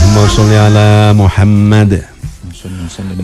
Allahumma sholli ala Muhammad.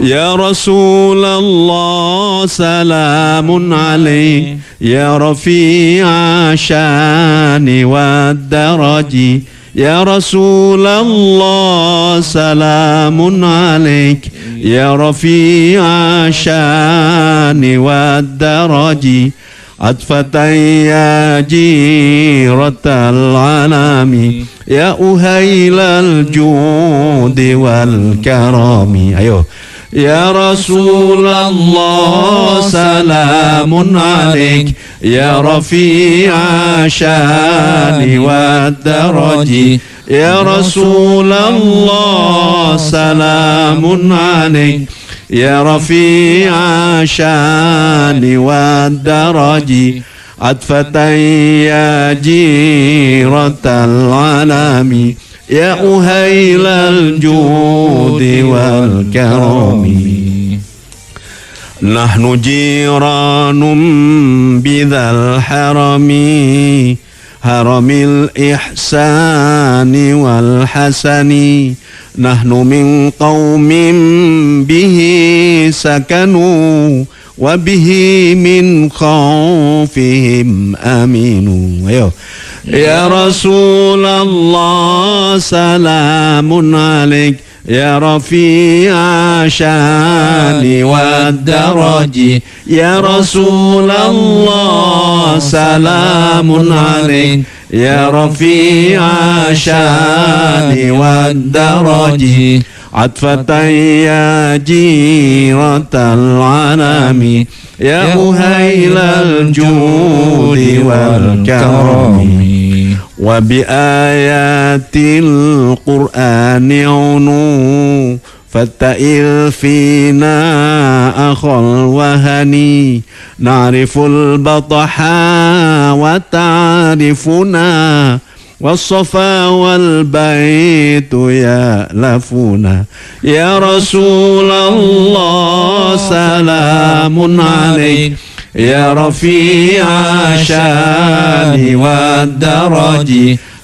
Ya Rasulullah salamun alaik ya rafi'a syani wa daraji. Ya Rasulullah salamun alaik ya rafi'a syani wa daraji. Atfatan ya jiratal alami ya uhailal judi wal karami. Ayo. Ya Rasulullah salamun alaik ya rafi'a syani wa daraji. Ya Rasulullah salamun alaik ya rafi'a syani wa daraji. Atfatan ya jiratal alami ya uhailal judi wal karami. Nahnu jiranum bidzal harami haramil ihsani wal hasani. Nahnu min qaumin bihi sakanu wa bihi min khawfihim aminu. Ayo. Ya Rasulullah salamun alaik ya rafi'a syani wa daraji. Ya Rasulullah salamun alaik ya rafi'a syani wa daraji. Atfatan ya jiratal alami ya uhailal judi wal karami. Wa bi ayatil qur'ani unu fatta'il fina akhal wahani. Na'riful bataha wa ta'rifuna والصفا والبيت يألفنا. يا رسول الله سلام عليك يا رفيع الشان والدرج.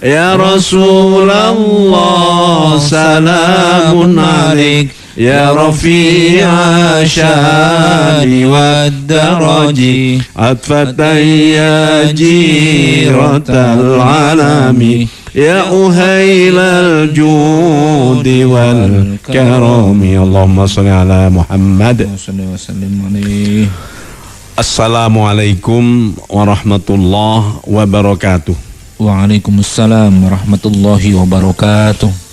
يا رسول الله سلام عليك يا رفيع الشان والدرج. عطفة يا جيرة العالم يا أهيل الجود والكرم. اللهم صل على محمد. Assalamualaikum warahmatullahi wabarakatuh. Waalaikumsalam warahmatullahi wabarakatuh.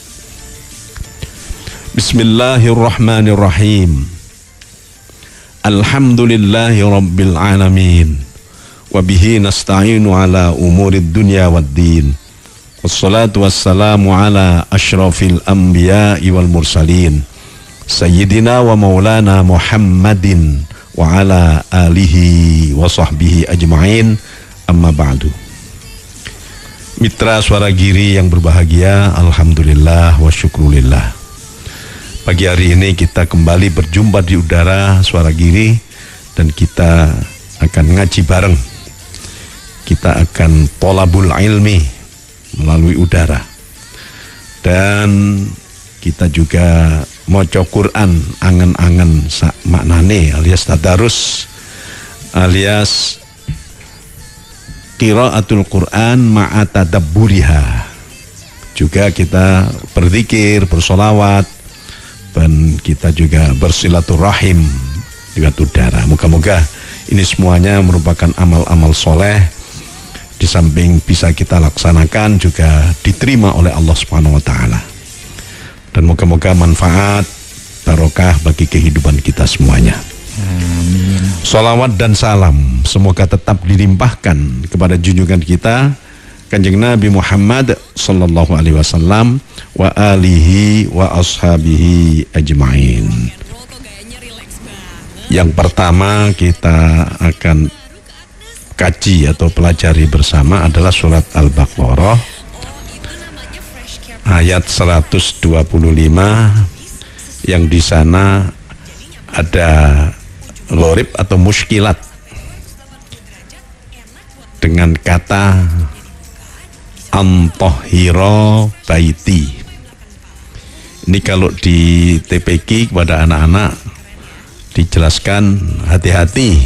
Bismillahirrahmanirrahim. Alhamdulillahi rabbil alamin. Wabihi nasta'inu ala umurid dunya waddin. Wassalatu wassalamu ala ashrafil anbiya'i wal mursalin. Sayyidina wa maulana Muhammadin wa ala alihi wa sahbihi ajma'in. Amma ba'du. Mitra Suara Giri yang berbahagia, alhamdulillah wa syukrulillah. Pagi hari ini kita kembali berjumpa di udara Suara Giri dan kita akan ngaji bareng. Kita akan tolabul ilmi melalui udara. Dan kita juga maca Quran angen-angen sak maknane alias tadarus alias qiraatul Quran ma'a tadabburiha. Juga kita berzikir, bersolawat, dan kita juga bersilaturahim dengan udara. Moga-moga ini semuanya merupakan amal-amal soleh. Di samping bisa kita laksanakan juga diterima oleh Allah Subhanahu wa Ta'ala. Dan moga-moga manfaat barokah bagi kehidupan kita semuanya. Amin. Salawat dan salam semoga tetap dilimpahkan kepada junjungan kita Kanjeng Nabi Muhammad sallallahu alaihi wasallam wa alihi wa ashabihi ajma'in. Yang pertama kita akan kaji atau pelajari bersama adalah surat Al-Baqarah ayat 125 yang di sana ada lorib atau muskilat dengan kata antahhira baiti. Ini kalau di TPQ kepada anak-anak dijelaskan hati-hati,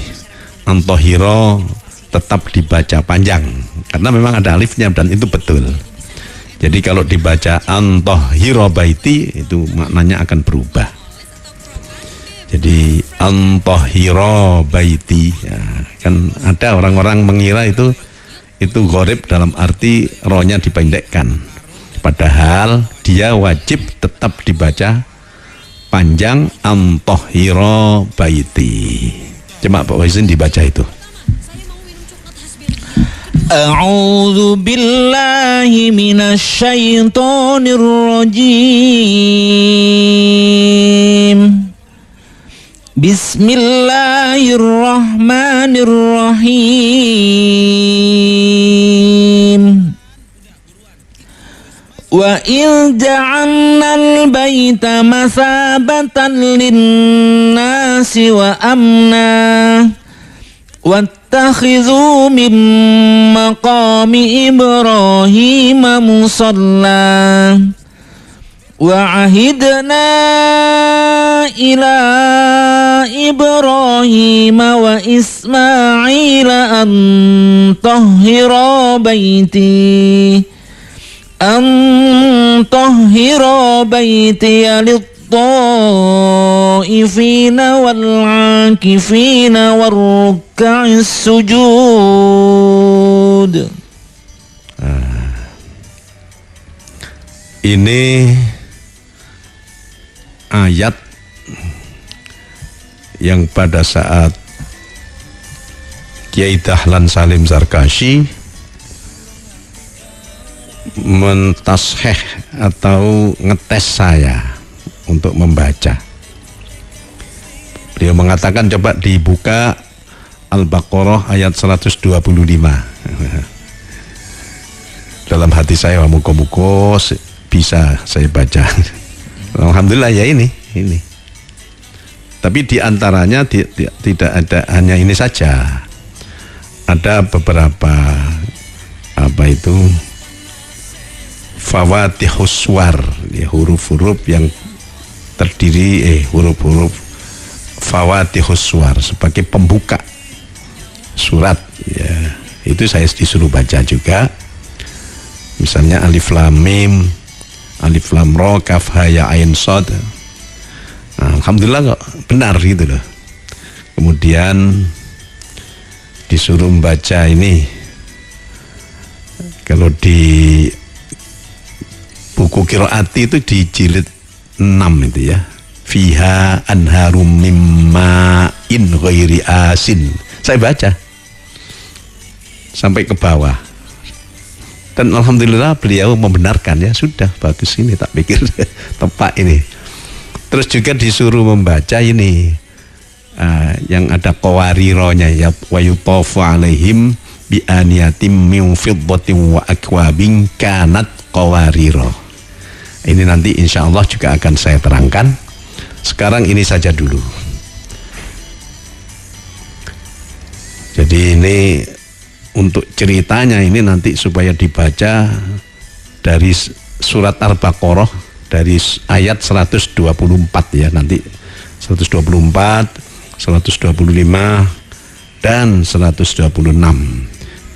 antohiro tetap dibaca panjang karena memang ada alifnya dan itu betul. Jadi kalau dibaca antohiro baiti itu maknanya akan berubah. Jadi antohiro baiti ya, kan ada orang-orang mengira itu gharib dalam arti rohnya dipendekkan. Padahal dia wajib tetap dibaca panjang antohiro baiti. Coba Pak Waisin dibaca itu. A'udzu billahi minasyaitonir rajim. Bismillahirrahmanirrahim. Wa in ja'alnal baita masabatan lin-nasi wa amna wattakhidhu min maqami Ibrahim musalla wa ahidna ila Ibrahim wa Ismail an tahhira baiti tahhira baiti lit-ta'ifina wal-'akifina war-ruk'is sujud. Ini ayat yang pada saat Kiai Dahlan Salim Zarkashi mentasheh atau ngetes saya untuk membaca. Beliau mengatakan coba dibuka Al-Baqarah ayat 125. Dalam hati saya muka-muka bisa saya baca. Alhamdulillah ya ini. Tapi diantaranya tidak ada hanya ini saja. Ada beberapa fawatihus suwar, ya, huruf-huruf yang terdiri huruf-huruf fawatihus suwar sebagai pembuka surat, ya. Itu saya disuruh baca juga. Misalnya alif lam mim, alif lam ra, kaf ha ya ain shad. Nah, alhamdulillah kok benar gitu loh. Kemudian disuruh membaca ini, kalau di buku qiraati itu di jilid 6 itu ya, fiha anharum mimma in ghairi asin. Saya baca sampai ke bawah dan alhamdulillah beliau membenarkan, ya sudah bagus ini, tak pikir tepat ini. Terus juga disuruh membaca ini yang ada qawarironya, ya, wa yutafu alaihim bi aniyatim min fiddatin wa akwabin kanat qawariro. Ini nanti insya Allah juga akan saya terangkan. Sekarang ini saja dulu. Jadi ini untuk ceritanya ini nanti supaya dibaca dari surat Al-Baqarah dari ayat 124 ya, nanti 124, 125 dan 126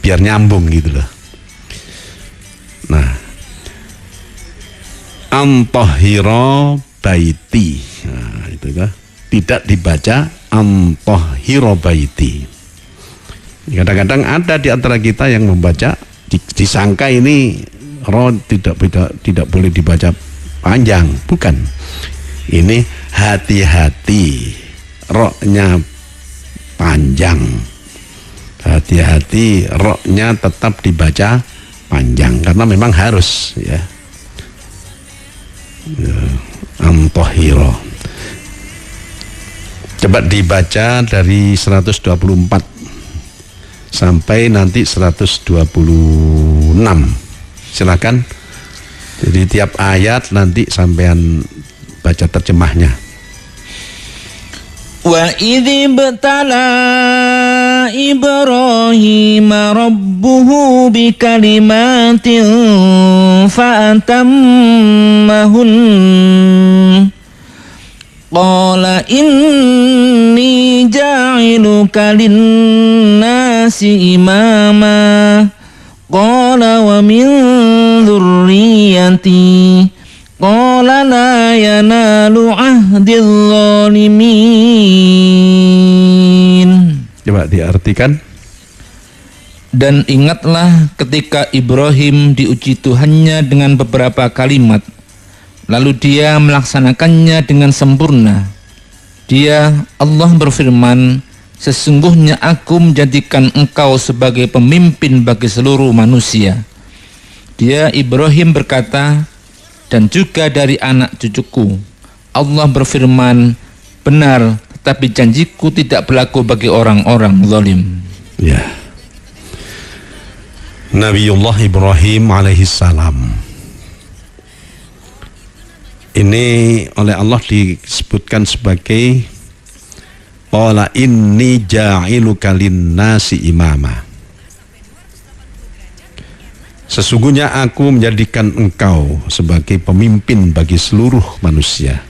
biar nyambung gitu loh. Nah, antahhira baiti, nah, itu kan tidak dibaca antahhira baiti. Kadang-kadang ada di antara kita yang membaca disangka ini ro tidak boleh dibaca panjang, bukan. Ini hati-hati, ro-nya panjang. Hati-hati, ro-nya tetap dibaca panjang karena memang harus, ya. Antahhira. Coba dibaca dari 124 sampai nanti 126. Silakan. Jadi tiap ayat nanti sampean baca terjemahnya. Wa idh ibtala Ibrahim rabbuhu bikalimatin fa'atammahun. qala inni ja'iluka linnasi imama qala wa min dzurriyyati qala la yanalu ahdiz zalimin. Coba diartikan. Dan ingatlah ketika Ibrahim diuji Tuhannya dengan beberapa kalimat, lalu dia melaksanakannya dengan sempurna. Allah berfirman, sesungguhnya aku menjadikan engkau sebagai pemimpin bagi seluruh manusia. Ibrahim berkata, dan juga dari anak cucuku. Allah berfirman, benar, tetapi janjiku tidak berlaku bagi orang-orang zalim. Ya. Nabiullah Ibrahim alaihissalam ini oleh Allah disebutkan sebagai qala inni ja'iluka linnasi imama. Sesungguhnya aku menjadikan engkau sebagai pemimpin bagi seluruh manusia.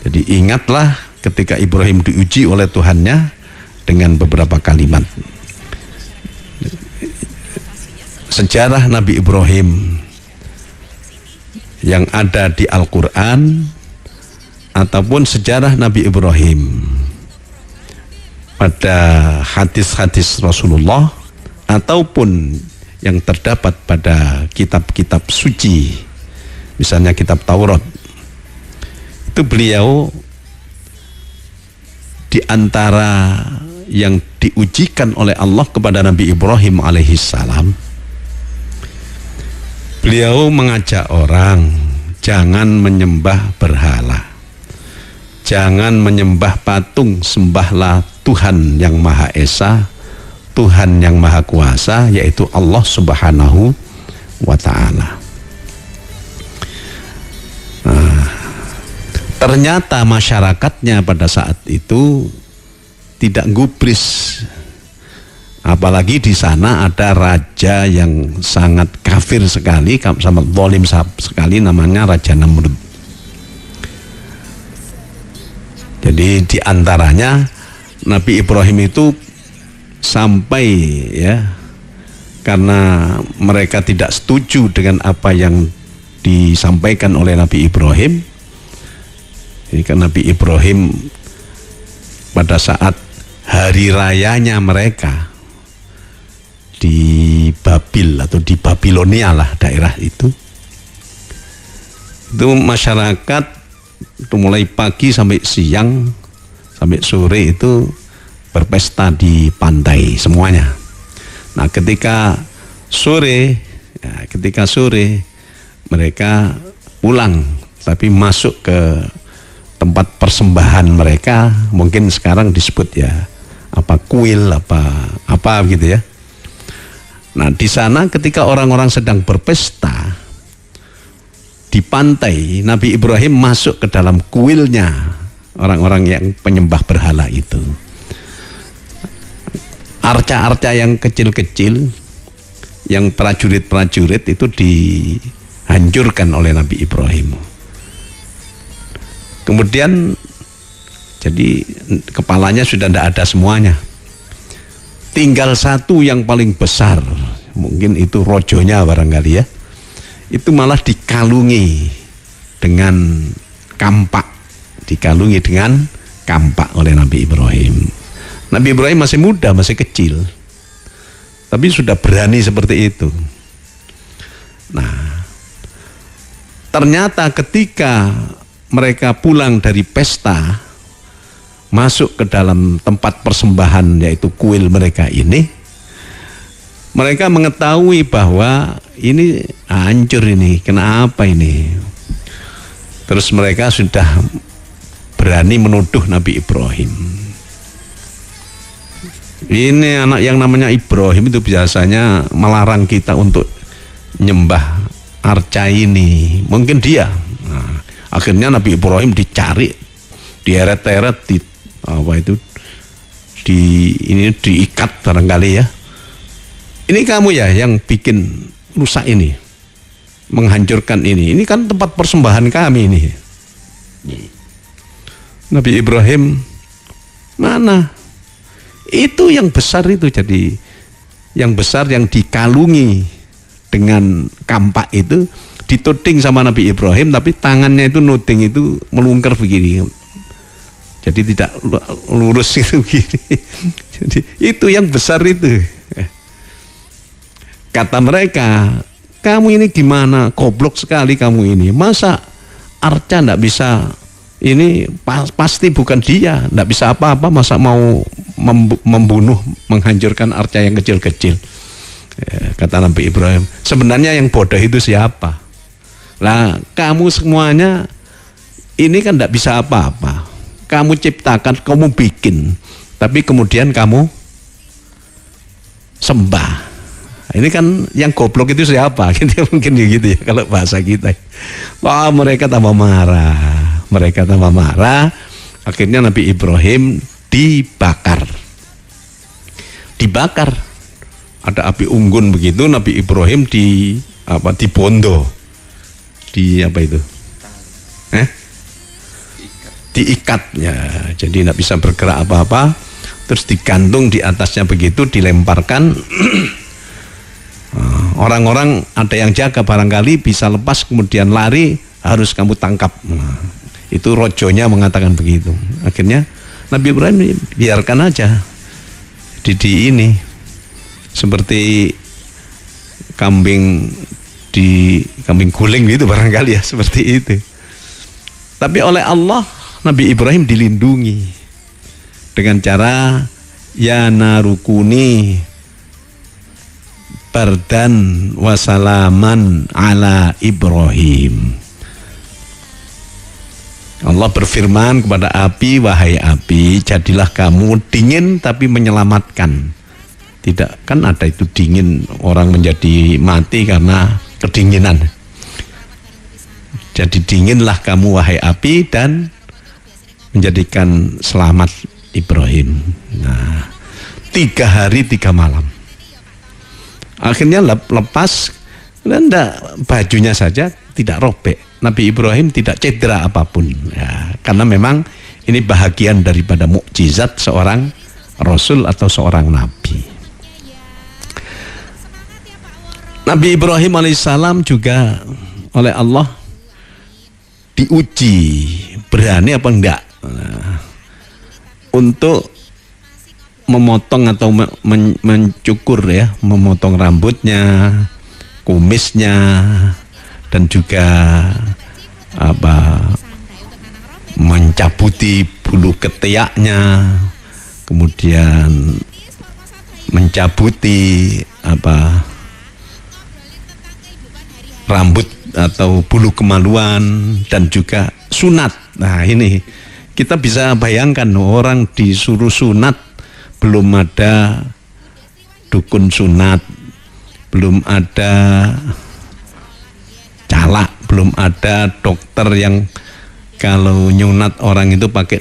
Jadi ingatlah ketika Ibrahim diuji oleh Tuhannya dengan beberapa kalimat. Sejarah Nabi Ibrahim yang ada di Al-Quran ataupun sejarah Nabi Ibrahim pada hadis-hadis Rasulullah ataupun yang terdapat pada kitab-kitab suci, misalnya kitab Taurat, itu beliau di antara yang diujikan oleh Allah kepada Nabi Ibrahim alaihissalam, beliau mengajak orang jangan menyembah berhala, jangan menyembah patung, sembahlah Tuhan yang Maha Esa, Tuhan yang Maha Kuasa, yaitu Allah Subhanahu wa Ta'ala. Nah, ternyata masyarakatnya pada saat itu tidak gubris. Apalagi di sana ada raja yang sangat kafir sekali, sangat zalim sekali, namanya Raja Namrud. Jadi di antaranya Nabi Ibrahim itu sampai karena mereka tidak setuju dengan apa yang disampaikan oleh Nabi Ibrahim. Ini kan Nabi Ibrahim pada saat hari rayanya mereka di Babil atau di Babilonia lah daerah itu masyarakat itu mulai pagi sampai siang sampai sore itu berpesta di pantai semuanya. Nah ketika sore mereka pulang tapi masuk ke tempat persembahan mereka, mungkin sekarang disebut kuil apa gitu ya. Nah di sana ketika orang-orang sedang berpesta di pantai, Nabi Ibrahim masuk ke dalam kuilnya orang-orang yang penyembah berhala itu. Arca-arca yang kecil-kecil, yang prajurit-prajurit itu dihancurkan oleh Nabi Ibrahim. Kemudian jadi kepalanya sudah tidak ada semuanya. Tinggal satu yang paling besar, mungkin itu rojonya barangkali ya, itu malah dikalungi dengan kampak, oleh Nabi Ibrahim. Nabi Ibrahim masih muda, masih kecil, tapi sudah berani seperti itu. Nah, ternyata ketika mereka pulang dari pesta, masuk ke dalam tempat persembahan yaitu kuil mereka ini, mereka mengetahui bahwa ini hancur, ini kenapa ini. Terus mereka sudah berani menuduh Nabi Ibrahim. Ini anak yang namanya Ibrahim itu biasanya melarang kita untuk nyembah arca ini, mungkin dia. Nah, akhirnya Nabi Ibrahim dicari, dieret-eret, diikat barangkali ya. Ini kamu ya yang bikin rusak ini, menghancurkan ini kan tempat persembahan kami ini. Nabi Ibrahim mana? Itu yang besar itu, jadi yang besar yang dikalungi dengan kampak itu dituding sama Nabi Ibrahim, tapi tangannya itu nuding itu melungker begini, jadi tidak lurus itu begini. Jadi itu yang besar itu. Kata mereka, kamu ini gimana, goblok sekali kamu ini, masa arca ndak bisa, ini pasti bukan dia, ndak bisa apa-apa, masa mau membunuh, menghancurkan arca yang kecil-kecil. Kata Nabi Ibrahim, sebenarnya yang bodoh itu siapa? Lah kamu semuanya ini kan ndak bisa apa-apa, kamu ciptakan, kamu bikin, tapi kemudian kamu sembah. Ini kan yang goblok itu siapa? Gitu, mungkin gitu ya kalau bahasa kita. Wah, mereka tambah marah. Akhirnya Nabi Ibrahim dibakar. Ada api unggun begitu, Nabi Ibrahim dibondo. Diikat ya. Jadi tidak bisa bergerak apa-apa. Terus digantung di atasnya begitu, dilemparkan. Orang-orang ada yang jaga, barangkali bisa lepas kemudian lari, harus kamu tangkap. Itu rojonya mengatakan begitu. Akhirnya Nabi Ibrahim biarkan aja di ini seperti kambing guling gitu barangkali ya, seperti itu. Tapi oleh Allah Nabi Ibrahim dilindungi dengan cara ya narukuni bardan wasalaman ala Ibrahim. Allah berfirman kepada api, wahai api, jadilah kamu dingin tapi menyelamatkan. Tidak, kan ada itu dingin, orang menjadi mati karena kedinginan. Jadi dinginlah kamu wahai api dan menjadikan selamat Ibrahim. Nah, 3 hari 3 malam. Akhirnya lepas, dan bajunya saja tidak robek. Nabi Ibrahim tidak cedera apapun ya, karena memang ini bahagian daripada mukjizat seorang Rasul atau seorang Nabi. Nabi Ibrahim alaihissalam juga oleh Allah diuji berani apa enggak untuk memotong atau mencukur ya, memotong rambutnya, kumisnya, dan juga mencabuti bulu ketiaknya, kemudian mencabuti rambut atau bulu kemaluan, dan juga sunat. Nah ini kita bisa bayangkan, orang disuruh sunat, belum ada dukun sunat, belum ada calak, belum ada dokter yang kalau nyunat orang itu pakai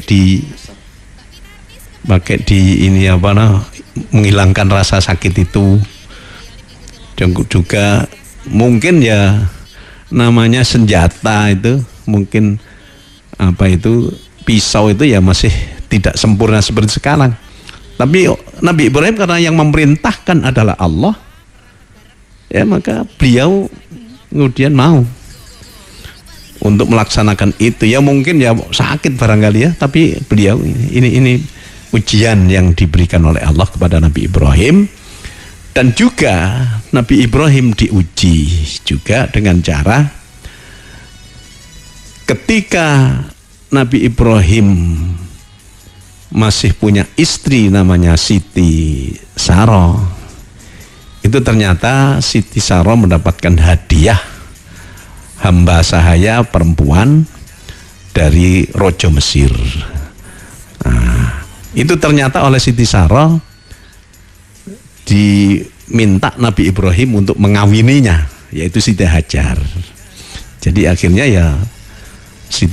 ini menghilangkan rasa sakit itu. Juga mungkin ya namanya senjata itu, mungkin pisau itu ya masih tidak sempurna seperti sekarang. Tapi Nabi Ibrahim karena yang memerintahkan adalah Allah, ya maka beliau kemudian mau untuk melaksanakan itu. Ya mungkin ya sakit barangkali ya, tapi beliau ini ujian yang diberikan oleh Allah kepada Nabi Ibrahim. Dan juga Nabi Ibrahim diuji juga dengan cara ketika Nabi Ibrahim masih punya istri namanya Siti Saroh. Itu ternyata Siti Saroh mendapatkan hadiah hamba sahaya perempuan dari Raja Mesir. Nah, itu ternyata oleh Siti Saroh diminta Nabi Ibrahim untuk mengawininya, yaitu Siti Hajar. Jadi akhirnya ya si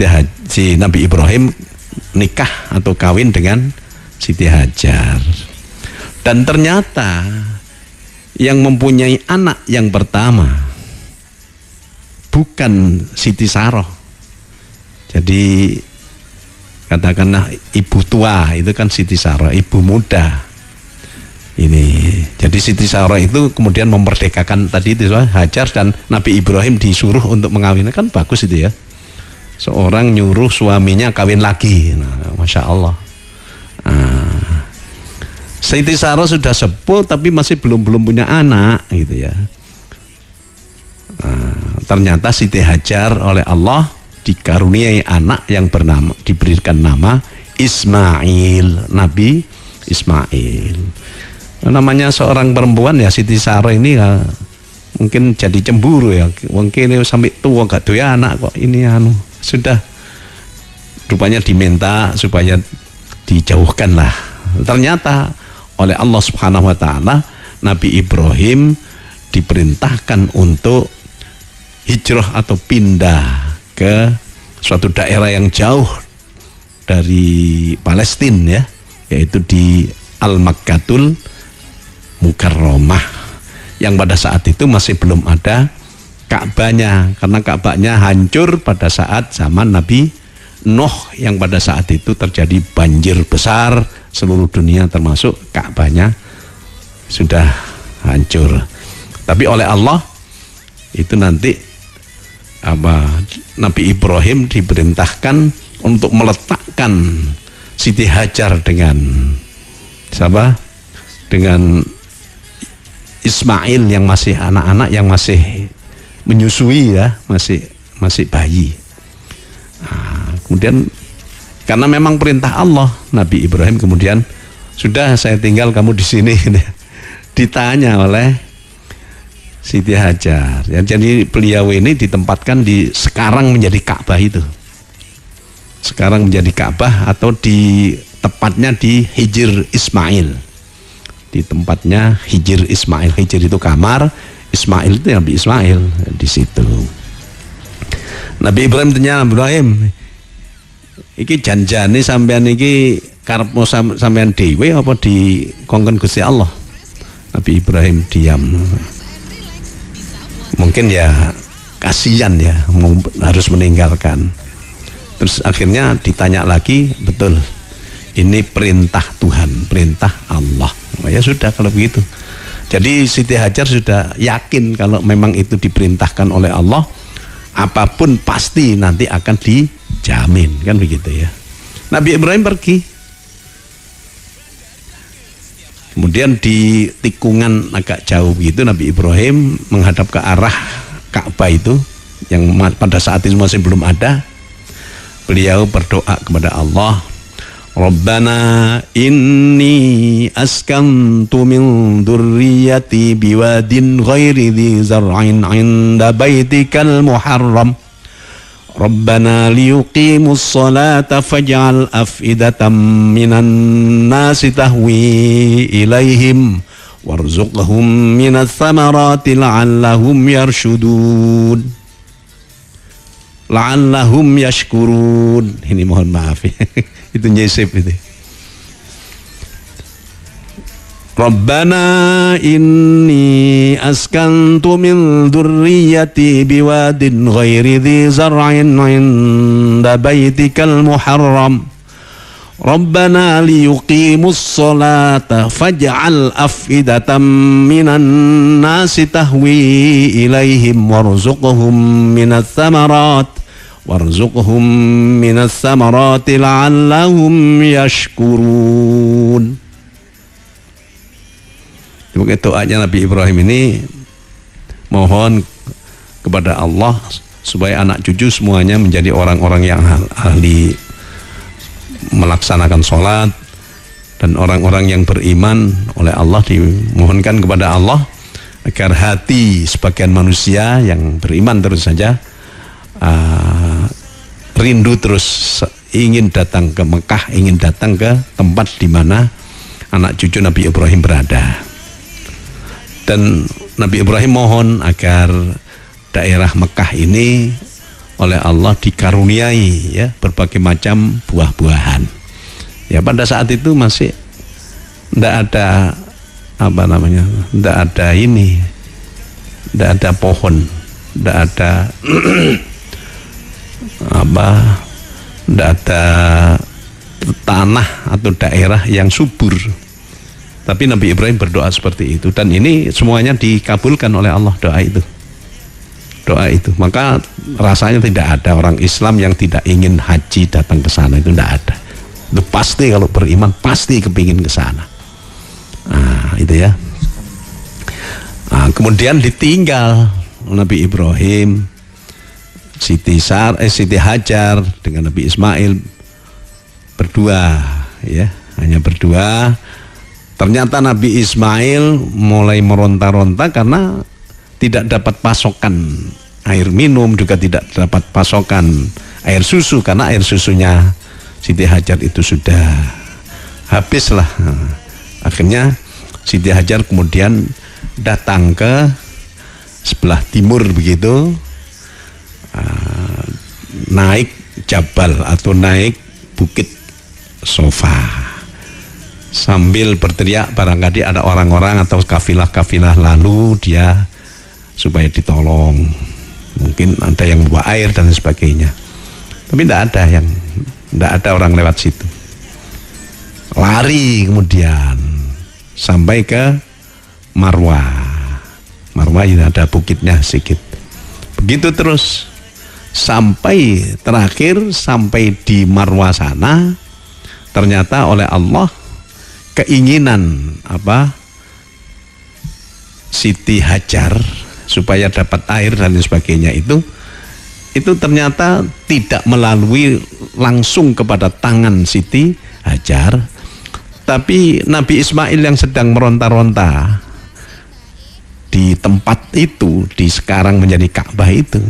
Nabi Ibrahim nikah atau kawin dengan Siti Hajar. Dan ternyata yang mempunyai anak yang pertama bukan Siti Saroh. Jadi katakanlah ibu tua itu kan Siti Sarah, ibu muda. Ini jadi Siti Sarah itu kemudian memerdekakan tadi itu Hajar, dan Nabi Ibrahim disuruh untuk mengawinkan, kan bagus itu ya. Seorang nyuruh suaminya kawin lagi, nah, Masya Allah. Siti Sarah sudah sepuh tapi masih belum punya anak gitu ya. Ternyata Siti Hajar oleh Allah dikaruniai anak yang diberikan nama Ismail, Nabi Ismail. Namanya seorang perempuan ya, Siti Sarah ini ya, mungkin jadi cemburu ya, mungkin sampai tua gak doya anak kok, ini sudah rupanya diminta supaya dijauhkan lah. Ternyata oleh Allah Subhanahu wa taala Nabi Ibrahim diperintahkan untuk hijrah atau pindah ke suatu daerah yang jauh dari Palestina ya, yaitu di Al-Makkatul Mukarramah, yang pada saat itu masih belum ada Ka'bahnya, karena Ka'bahnya hancur pada saat zaman Nabi Nuh, yang pada saat itu terjadi banjir besar seluruh dunia, termasuk Ka'bahnya sudah hancur. Tapi oleh Allah itu nanti Nabi Ibrahim diperintahkan untuk meletakkan Siti Hajar dengan siapa? Dengan Ismail yang masih anak-anak, yang masih menyusui ya, masih bayi. Kemudian karena memang perintah Allah, Nabi Ibrahim kemudian sudah, saya tinggal kamu di sini. Ditanya oleh Siti Hajar. Ya, jadi beliau ini ditempatkan di sekarang menjadi Ka'bah itu. Sekarang menjadi Ka'bah, atau di tepatnya di Hijr Ismail. Di tempatnya Hijr Ismail. Hijr itu kamar, Ismail itu Nabi Ismail di situ. Nabi Ibrahim tanya, Ibrahim, iki janjane sampean iki karepmu sampean dhewe apa dikongkon Gusti Allah? Nabi Ibrahim diam. Mungkin ya kasihan ya, harus meninggalkan. Terus akhirnya ditanya lagi, betul, ini perintah Tuhan, perintah Allah. Ya sudah kalau begitu. Jadi Siti Hajar sudah yakin kalau memang itu diperintahkan oleh Allah, apapun pasti nanti akan dijamin, kan begitu ya. Nabi Ibrahim pergi. Kemudian di tikungan agak jauh begitu, Nabi Ibrahim menghadap ke arah Ka'bah itu yang pada saat itu masih belum ada. Beliau berdoa kepada Allah, Rabbana inni askantu min dzurriyyati biwadin ghairi dzi zar'in 'inda baitikal muharram Rabbana liyuqimus salata faj'al af'idatan minan nasi tahwi ilaihim warzuqhum minats thamarati la'allahum yarshudun la'allahum yashkurun. Ini mohon maaf ya. Itu nyisip itu. Rabbana inni askantu min dzurriyyati biwadin ghairi dzi zar'in 'inda baitikal muharram Rabbana liyuqimus salata faj'al af'idatan minan nasi tahwi ilaihim warzuqhum minats thamarati la'allahum yashkurun. Mungkin doanya Nabi Ibrahim ini mohon kepada Allah supaya anak cucu semuanya menjadi orang-orang yang ahli melaksanakan sholat, dan orang-orang yang beriman oleh Allah. Dimohonkan kepada Allah agar hati sebagian manusia yang beriman terus saja rindu terus, ingin datang ke Mekah, ingin datang ke tempat di mana anak cucu Nabi Ibrahim berada. Dan Nabi Ibrahim mohon agar daerah Mekah ini oleh Allah dikaruniai ya berbagai macam buah-buahan. Ya pada saat itu masih tidak ada tidak ada tidak ada pohon, tidak ada tidak ada tanah atau daerah yang subur. Tapi Nabi Ibrahim berdoa seperti itu, dan ini semuanya dikabulkan oleh Allah, doa itu. Maka rasanya tidak ada orang Islam yang tidak ingin haji datang ke sana, itu tidak ada. Itu pasti, kalau beriman pasti kepingin ke sana. Nah, itu ya. Nah, kemudian ditinggal Nabi Ibrahim, Siti Hajar dengan Nabi Ismail berdua, ya, hanya berdua. Ternyata Nabi Ismail mulai meronta-ronta karena tidak dapat pasokan air minum, juga tidak dapat pasokan air susu, karena air susunya Siti Hajar itu sudah habis lah. Akhirnya Siti Hajar kemudian datang ke sebelah timur begitu, naik jabal atau naik bukit Sofa, sambil berteriak, barangkali ada orang-orang atau kafilah-kafilah lalu, dia supaya ditolong, mungkin ada yang bawa air dan sebagainya. Tapi tidak ada orang lewat situ. Lari kemudian sampai ke Marwah ini ada bukitnya sedikit. Begitu terus sampai terakhir, sampai di Marwah sana, ternyata oleh Allah keinginan Siti Hajar supaya dapat air dan sebagainya itu ternyata tidak melalui langsung kepada tangan Siti Hajar, tapi Nabi Ismail yang sedang meronta-ronta di tempat itu, di sekarang menjadi Ka'bah itu,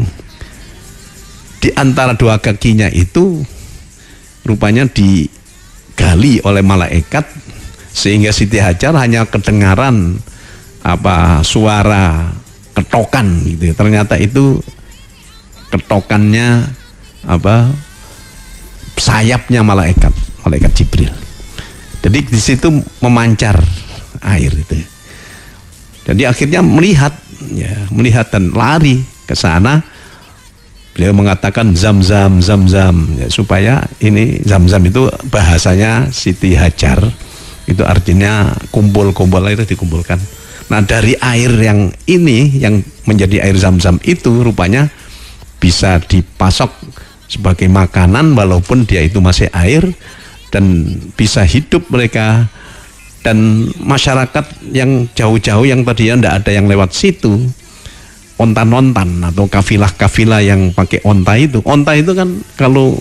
di antara dua kakinya itu rupanya digali oleh malaikat, sehingga Siti Hajar hanya kedengaran suara ketokan gitu. Ternyata itu ketokannya sayapnya malaikat Jibril. Jadi di situ memancar air itu. Jadi akhirnya melihat dan lari ke sana. Beliau mengatakan Zam-Zam, ya, supaya ini Zam-Zam itu bahasanya Siti Hajar, itu artinya kumpul-kumpul air dikumpulkan. Nah, dari air yang ini yang menjadi air Zam-Zam itu rupanya bisa dipasok sebagai makanan walaupun dia itu masih air, dan bisa hidup mereka. Dan masyarakat yang jauh-jauh yang tadinya tidak ada yang lewat situ, ontan-ontan atau kafilah-kafilah yang pakai onta itu kan kalau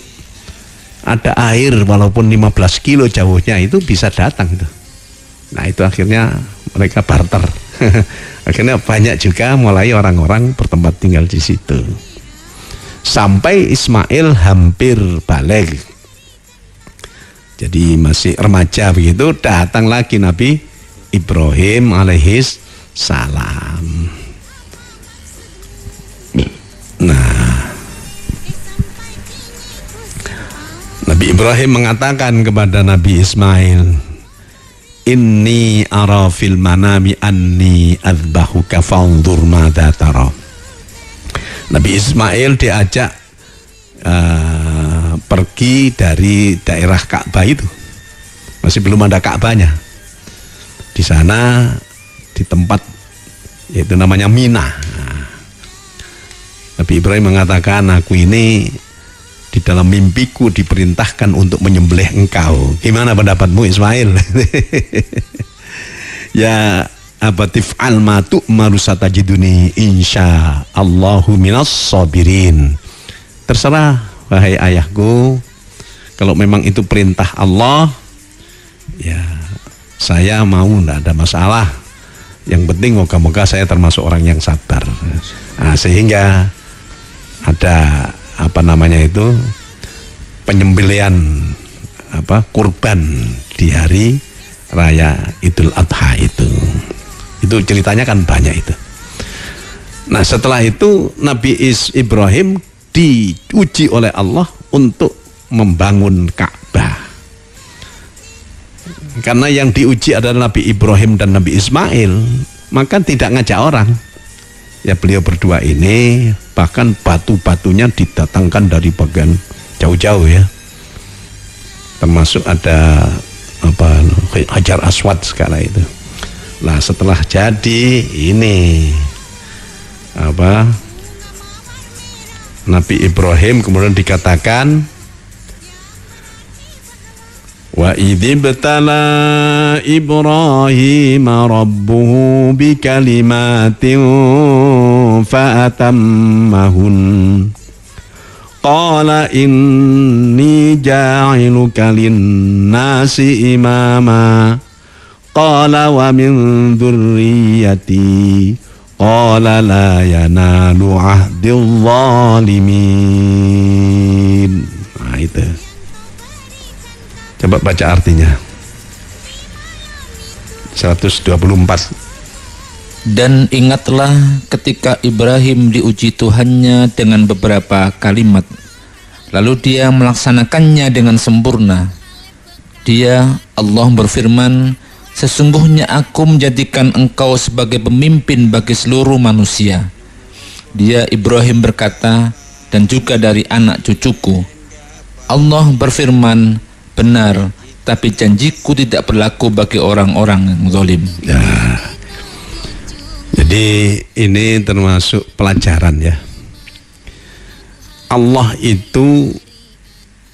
ada air walaupun 15 kilo jauhnya itu bisa datang itu. Nah, itu akhirnya mereka barter. Akhirnya banyak juga mulai orang-orang bertempat tinggal di situ. Sampai Ismail hampir balik, jadi masih remaja begitu, datang lagi Nabi Ibrahim alaihis salam. Nah, Nabi Ibrahim mengatakan kepada Nabi Ismail, inni ara fil manami anni adzbahuka fanzur madza tara. Nabi Ismail diajak pergi dari daerah Ka'bah itu, masih belum ada Ka'bahnya. Di sana di tempat yaitu namanya Mina. Nabi Ibrahim mengatakan, aku ini di dalam mimpiku diperintahkan untuk menyembelih engkau. Gimana pendapatmu Ismail? Ya abatif'al ma tu'maru satajiduni insya Allahu minas sabirin. Terserah wahai ayahku, kalau memang itu perintah Allah, ya saya mau, tidak ada masalah. Yang penting moga-moga saya termasuk orang yang sabar. Nah, sehingga ada penyembelihan kurban di hari raya Idul Adha itu ceritanya kan banyak itu. Nah, setelah itu Nabi Ibrahim diuji oleh Allah untuk membangun Ka'bah, karena yang diuji adalah Nabi Ibrahim dan Nabi Ismail, maka tidak ngajak orang. Ya, beliau berdua ini bahkan batu-batunya didatangkan dari bagian jauh-jauh ya. termasuk ada Hajar Aswad sekala itu. Nah setelah jadi ini Nabi Ibrahim kemudian dikatakan wa idzibtala Ibrahim rabbuhu bikalimatin fa'atammahun qala inni ja'iluka linnasi imama qala wa min dzurriyyati qala la yanalu ahdil zalimin. Nah itu, coba baca artinya 124. Dan ingatlah ketika Ibrahim diuji Tuhannya dengan beberapa kalimat, lalu dia melaksanakannya dengan sempurna. Dia, Allah berfirman, sesungguhnya aku menjadikan engkau sebagai pemimpin bagi seluruh manusia. Dia Ibrahim berkata, dan juga dari anak cucuku. Allah berfirman, benar, tapi janjiku tidak berlaku bagi orang-orang yang zalim. Ya. Jadi ini termasuk pelajaran ya. Allah itu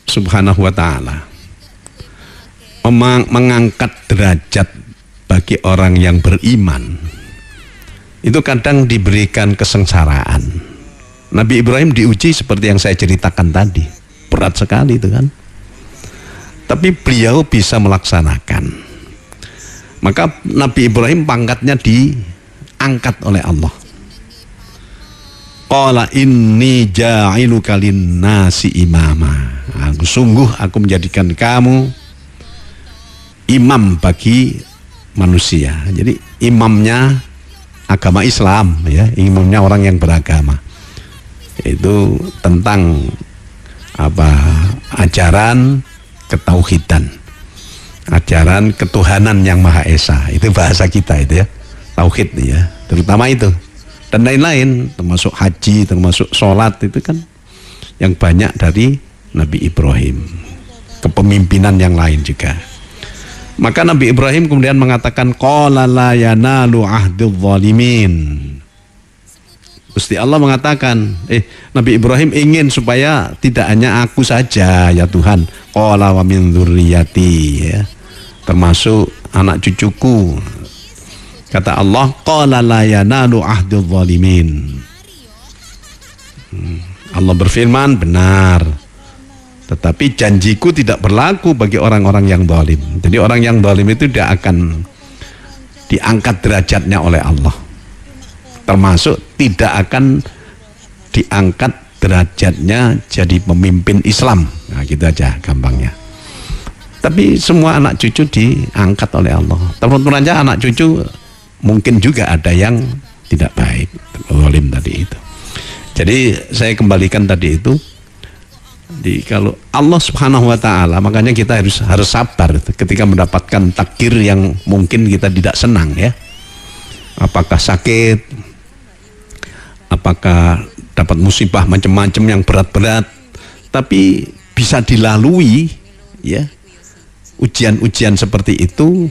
subhanahu wa ta'ala mengangkat derajat bagi orang yang beriman. Itu kadang diberikan kesengsaraan. Nabi Ibrahim diuji seperti yang saya ceritakan tadi. Berat sekali itu kan. Tapi beliau bisa melaksanakan. Maka Nabi Ibrahim pangkatnya diangkat oleh Allah. Qala inni ja'iluka linnasi imama. Sungguh aku menjadikan kamu imam bagi manusia. Jadi imamnya agama Islam ya, imamnya orang yang beragama. Itu tentang ajaran ketauhidan, ajaran ketuhanan yang Maha Esa. Itu bahasa kita itu ya, tauhid ya, terutama itu. Dan lain-lain, termasuk haji, termasuk sholat, itu kan yang banyak dari Nabi Ibrahim. Kepemimpinan yang lain juga. Maka Nabi Ibrahim kemudian mengatakan, qala la yanalu ahdul zalimin. Gusti Allah mengatakan, Nabi Ibrahim ingin supaya tidak hanya aku saja ya Tuhan, qala wa min dzurriyyati ya, termasuk anak cucuku. Kata Allah, qala la yanalu ahdul zalimin. Allah berfirman, benar, tetapi janjiku tidak berlaku bagi orang-orang yang zalim. Jadi orang yang zalim itu tidak akan diangkat derajatnya oleh Allah, termasuk tidak akan diangkat derajatnya jadi pemimpin Islam. Nah gitu aja gampangnya. Tapi semua anak cucu diangkat oleh Allah. Terutama aja anak cucu mungkin juga ada yang tidak baik, zalim tadi itu. Jadi saya kembalikan tadi itu. Jadi kalau Allah Subhanahu wa ta'ala, makanya kita harus sabar ketika mendapatkan takdir yang mungkin kita tidak senang ya. Apakah sakit, apakah dapat musibah macam-macam yang berat-berat, tapi bisa dilalui ya. Ujian-ujian seperti itu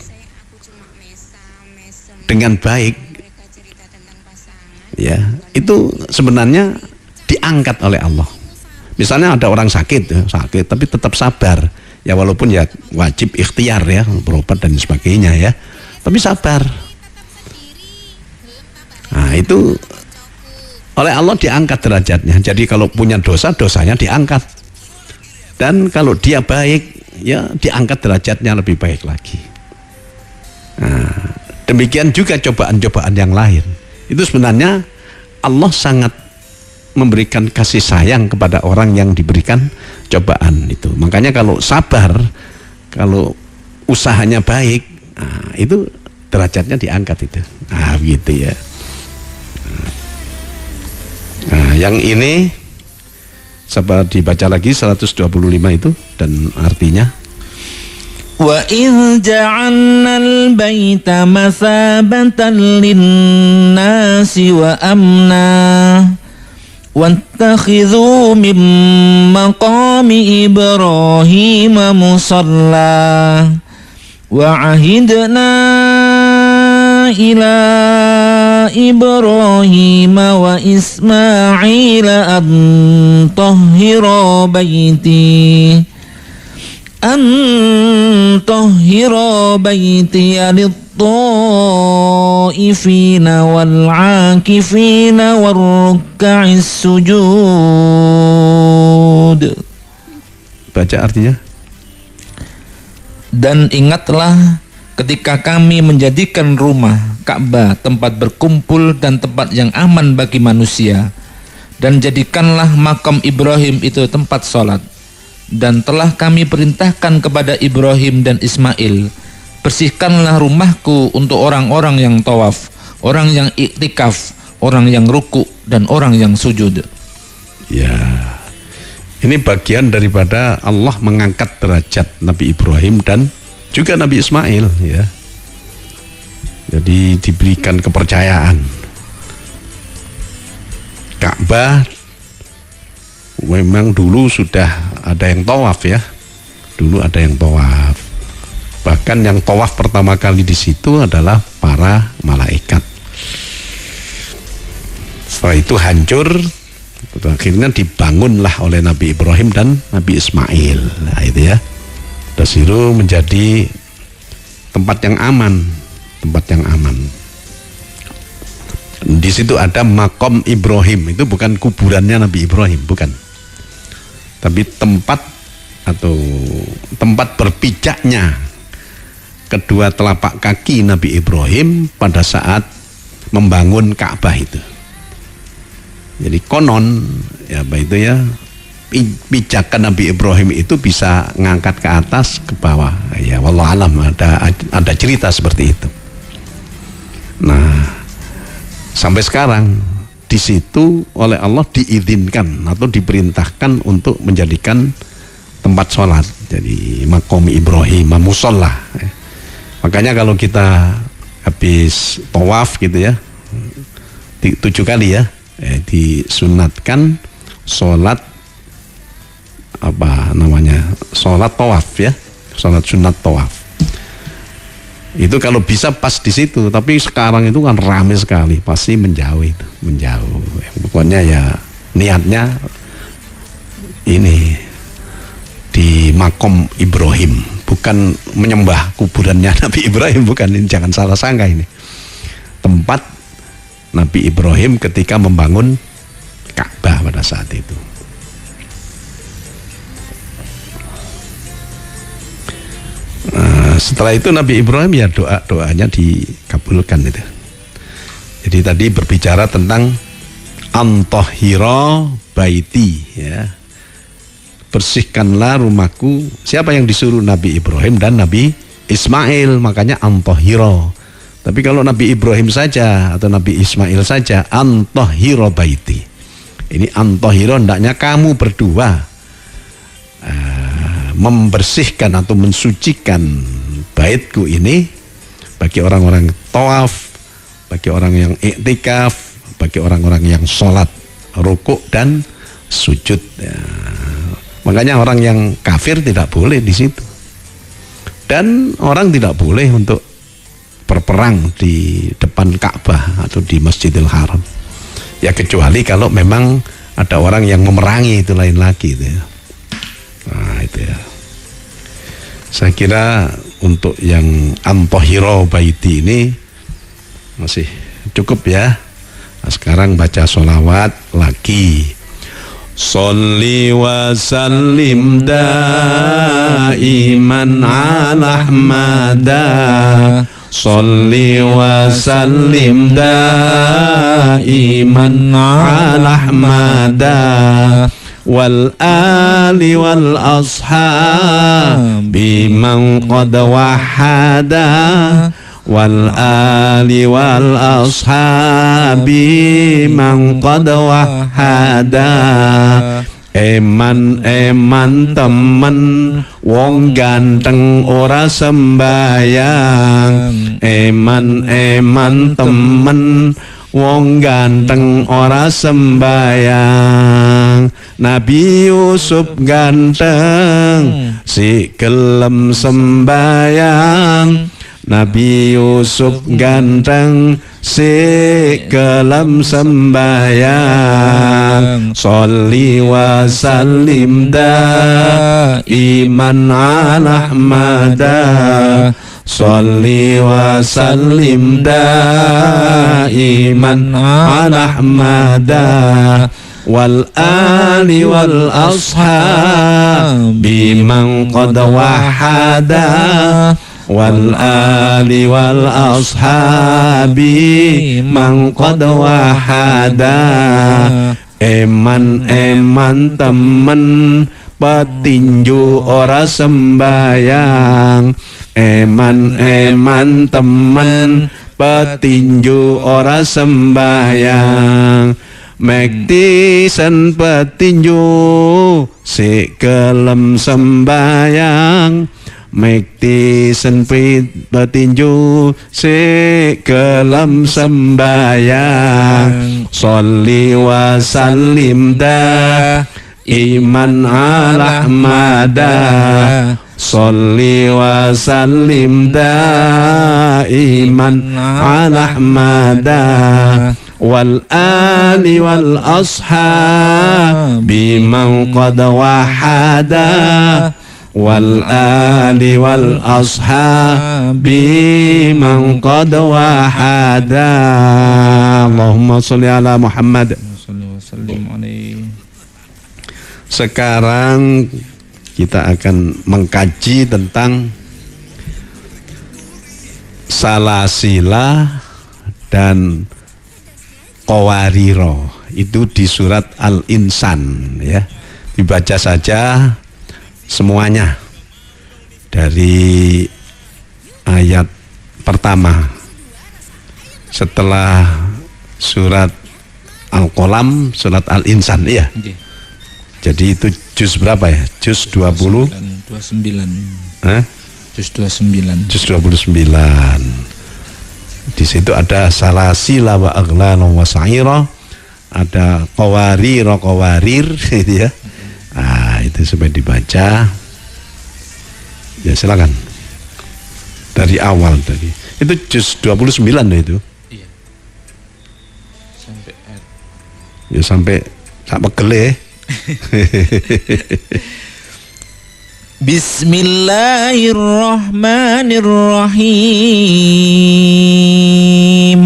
dengan baik ya, itu sebenarnya diangkat oleh Allah. Misalnya ada orang sakit tapi tetap sabar ya, walaupun ya wajib ikhtiar ya, berobat dan sebagainya ya, tapi sabar. Nah itu oleh Allah diangkat derajatnya. Jadi kalau punya dosa, dosanya diangkat, dan kalau dia baik ya diangkat derajatnya lebih baik lagi. Nah, demikian juga cobaan-cobaan yang lain. Itu sebenarnya Allah sangat memberikan kasih sayang kepada orang yang diberikan cobaan itu. Makanya kalau sabar, kalau usahanya baik, nah, itu derajatnya diangkat itu. Nah begitu ya. Nah yang ini coba dibaca lagi 125 itu dan artinya. Wa idh ja'alnal baita mathabatan lin-nasi wa amna wattakhidhu min maqami إبراهيم مصلى وعهدنا إلى إبراهيم وإسماعيل أن طهر بيتي للطائفين والعاكفين والركع السجود. Baca artinya. Dan ingatlah ketika kami menjadikan rumah Ka'bah tempat berkumpul dan tempat yang aman bagi manusia, dan jadikanlah makam Ibrahim itu tempat sholat. Dan telah kami perintahkan kepada Ibrahim dan Ismail, bersihkanlah rumahku untuk orang-orang yang tawaf, orang yang iktikaf, orang yang ruku, dan orang yang sujud. Ya, ini bagian daripada Allah mengangkat derajat Nabi Ibrahim dan juga Nabi Ismail, ya. Jadi diberikan kepercayaan. Ka'bah memang dulu sudah ada yang tawaf, ya. Dulu ada yang tawaf. Bahkan yang tawaf pertama kali di situ adalah para malaikat. Setelah itu hancur, akhirnya dibangunlah oleh Nabi Ibrahim dan Nabi Ismail. Nah, itu ya. Dasiru menjadi tempat yang aman, tempat yang aman. Di situ ada makom Ibrahim, itu bukan kuburannya Nabi Ibrahim, bukan. Tapi tempat atau tempat berpijaknya kedua telapak kaki Nabi Ibrahim pada saat membangun Ka'bah itu. Jadi konon ya, apa itu ya, pijakan Nabi Ibrahim itu bisa ngangkat ke atas ke bawah. Ya wallah alam, ada cerita seperti itu. Nah, sampai sekarang di situ oleh Allah diizinkan atau diperintahkan untuk menjadikan tempat sholat. Jadi makom Ibrahim, musola. Makanya kalau kita habis tawaf gitu ya, 7 kali ya, disunatkan sholat apa namanya, sholat tawaf ya, sholat sunat tawaf. Itu kalau bisa pas di situ, tapi sekarang itu kan ramai sekali, pasti menjauh itu, menjauh. Pokoknya ya niatnya ini di makom Ibrahim, bukan menyembah kuburannya Nabi Ibrahim, bukan. Ini jangan salah sangka, ini tempat Nabi Ibrahim ketika membangun Ka'bah pada saat itu. Nah, setelah itu Nabi Ibrahim ya doanya dikabulkan itu. Jadi tadi berbicara tentang antahira baiti, ya, bersihkanlah rumahku. Siapa yang disuruh? Nabi Ibrahim dan Nabi Ismail, makanya antahira. Tapi kalau Nabi Ibrahim saja atau Nabi Ismail saja, antahira baiti. Ini antahira, hendaknya kamu berdua membersihkan atau mensucikan baitku ini bagi orang-orang tawaf, bagi orang yang iktikaf, bagi orang-orang yang sholat, rukuk dan sujud. Ya. Makanya orang yang kafir tidak boleh di situ, dan orang tidak boleh untuk berperang di depan Ka'bah atau di Masjidil Haram. Ya kecuali kalau memang ada orang yang memerangi, itu lain lagi itu ya. Nah itu ya. Saya kira untuk yang antahira baiti ini masih cukup ya. Nah, sekarang baca sholawat lagi. Sholli wa sallim daiman ala ahmada. Sholli wa sallim daiman ala ahmada. Wal ali wal ashabi man qad wahada. Wal ali wal ashabi man qad wahada. Eman temen wong ganteng ora sembayang. Eman temen wong ganteng ora sembayang. Nabi Yusuf ganteng si gelem sembayang. Nabi Yusuf ganteng si gelem sembayang. Sholli wa sallim daiman ala Ahmada. Sholli wa sallim daiman ala Ahmada. Wal ali wal ashabi man qad wahada. Wal ali wal ashabi man qad wahada. Eman temen petinju ora sembayang. Eman temen petinju ora sembayang. Mekti sen petinju si gelem sembayang. Mekti sen petinju si gelem sembayang. Sholli wa sallim iman ala Ahmada. Sholli wa sallim iman ala Ahmada. Wal ali wal ashabi man qad wahada. Wal ali wal ashabi man qad wahada. Allahumma sholli ala Muhammad. Sekarang kita akan mengkaji tentang salasila dan qawariro. Itu di surat Al-Insan ya. Dibaca saja semuanya dari ayat pertama setelah surat Al-Qalam, surat Al-Insan ya. Jadi itu juz berapa ya? Juz 29. Juz 29. Juz 29. Di situ ada salasila wa aghlala wa sa'ira, ada qawarir gitu ya. Nah, itu supaya dibaca. Ya silakan. Dari awal tadi. Itu juz 29 itu. Iya. Sampai ya sampai pegel. Bismillahirrahmanirrahim.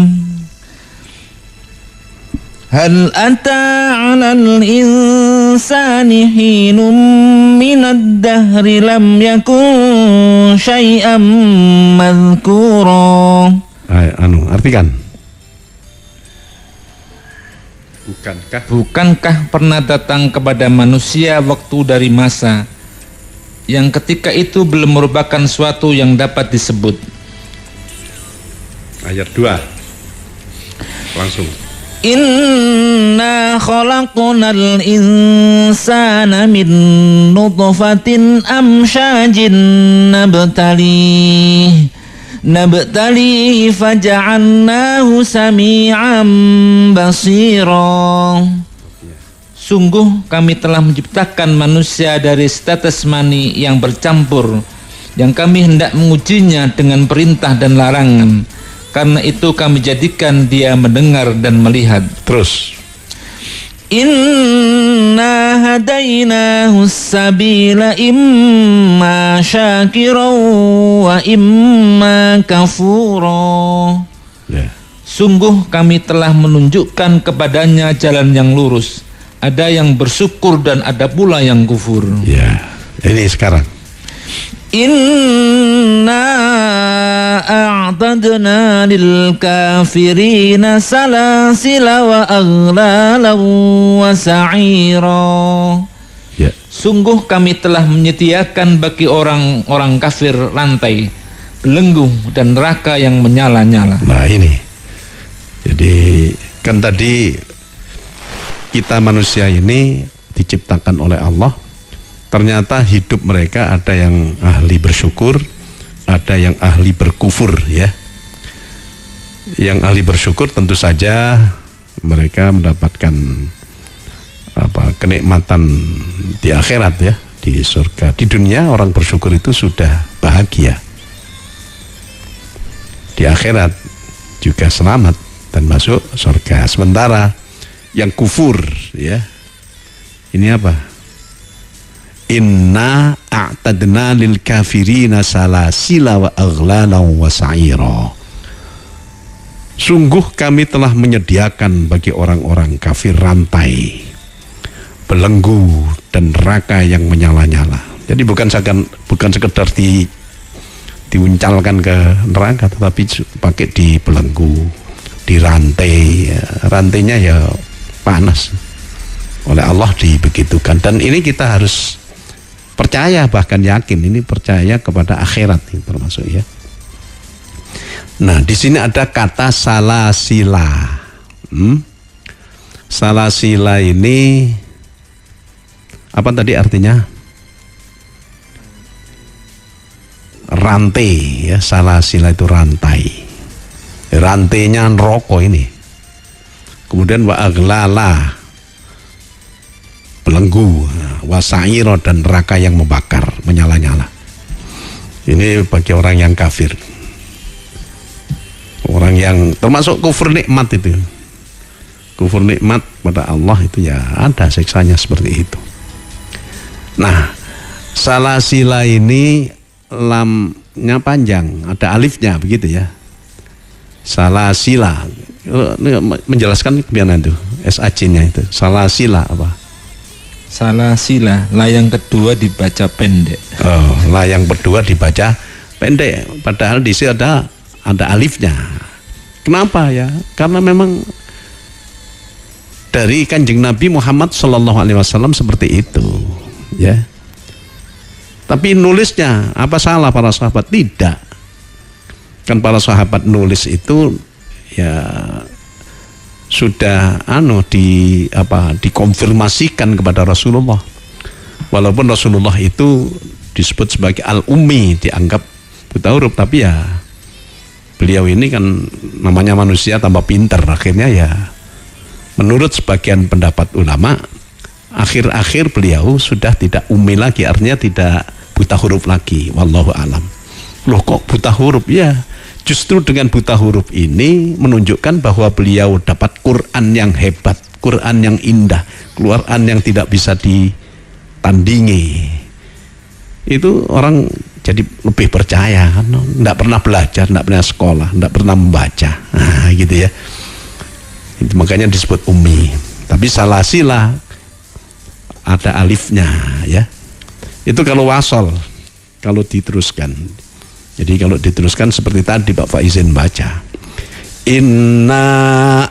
Hal ata 'alal insani hinum minad dahri lam yakun syai'an madhkura. Artikan. Bukankah pernah datang kepada manusia waktu dari masa yang ketika itu belum merupakan suatu yang dapat disebut. Ayat 2 langsung. Inna khalaqnal insana min nutfatin amsyajin nabtalihi faja'alnahu sami'an basira. Sungguh kami telah menciptakan manusia dari tetes mani yang bercampur, yang kami hendak mengujinya dengan perintah dan larangan. Karena itu kami jadikan dia mendengar dan melihat. Terus. Inna hadainahu sabila imma syakiran wa imma kafura. Sungguh kami telah menunjukkan kepadanya jalan yang lurus. Ada yang bersyukur dan ada pula yang kufur. Ya, ini sekarang. Inna a'tadna lil kafirina salasila wa aghlalan wa sa'ira. Ya. Sungguh kami telah menyediakan bagi orang-orang kafir rantai, belenggu dan neraka yang menyala-nyala. Nah ini. Jadi kan tadi kita manusia ini diciptakan oleh Allah. Ternyata hidup mereka ada yang ahli bersyukur, ada yang ahli berkufur ya. Yang ahli bersyukur tentu saja mereka mendapatkan kenikmatan di akhirat ya, di surga. Di dunia orang bersyukur itu sudah bahagia. Di akhirat juga selamat dan masuk surga. Sementara yang kufur ya, ini apa? Inna a'tadna lil kafirina salasila wa aghlalan wa sa'ira. Sungguh kami telah menyediakan bagi orang-orang kafir rantai, belenggu dan neraka yang menyala-nyala. Jadi bukan sekedar diuncalkan ke neraka, tetapi pakai di belenggu, di rantai. Rantainya ya panas. Oleh Allah dibegitukan. Dan ini kita harus percaya, bahkan yakin, ini percaya kepada akhirat ini termasuk ya. Nah, di sini ada kata salasila. Salasila ini apa tadi artinya? Rantai ya, salasila itu rantai. Rantainya neraka ini. Kemudian wa aglala, belenggu, wasairo dan neraka yang membakar, menyala-nyala. Ini bagi orang yang kafir, orang yang termasuk kufur nikmat itu. Kufur nikmat pada Allah itu ya ada siksanya seperti itu. Nah, salasila ini lamnya panjang, ada alifnya begitu ya. Salasila, menjelaskan gimana itu SAC-nya itu. Salasila apa? Salasila, la yang kedua dibaca pendek. Oh, la yang kedua dibaca pendek. Padahal di sini ada alifnya. Kenapa ya? Karena memang dari Kanjeng Nabi Muhammad SAW seperti itu, ya. Tapi nulisnya apa salah para sahabat? Tidak. Kan para sahabat nulis itu ya sudah dikonfirmasikan kepada Rasulullah. Walaupun Rasulullah itu disebut sebagai al-ummi, dianggap buta huruf, tapi ya beliau ini kan namanya manusia tambah pinter, akhirnya ya menurut sebagian pendapat ulama akhir-akhir beliau sudah tidak ummi lagi, artinya tidak buta huruf lagi. Wallahu alam. Loh kok buta huruf? Ya justru dengan buta huruf ini menunjukkan bahwa beliau dapat Quran yang hebat, Quran yang indah, Quran yang tidak bisa ditandingi. Itu orang jadi lebih percaya, kan? Tidak pernah belajar, tidak pernah sekolah, tidak pernah membaca, nah, gitu ya. Itu makanya disebut ummi. Tapi salasila ada alifnya, ya. Itu kalau wasol, kalau diteruskan. Jadi kalau diteruskan seperti tadi Pak Faizin baca, inna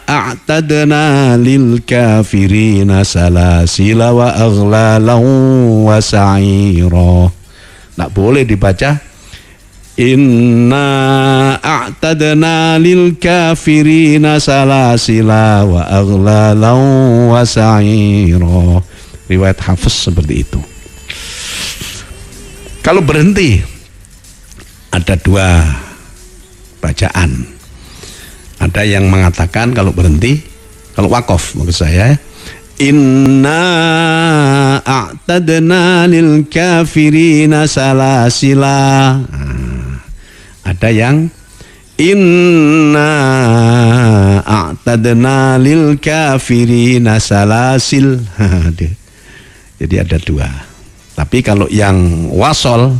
a'tadna lil kafirina salasila wa aghlalan wa sa'ira. Tidak boleh dibaca inna a'tadna lil kafirina salasila wa aghlalan wa sa'ira. Riwayat Hafiz seperti itu. Kalau berhenti ada dua bacaan. Ada yang mengatakan kalau berhenti, kalau wakaf maksud saya, inna a'tadna lil kafirina salasila. Ada yang inna a'tadna lil kafirina salasil. Jadi ada dua. Tapi kalau yang wasol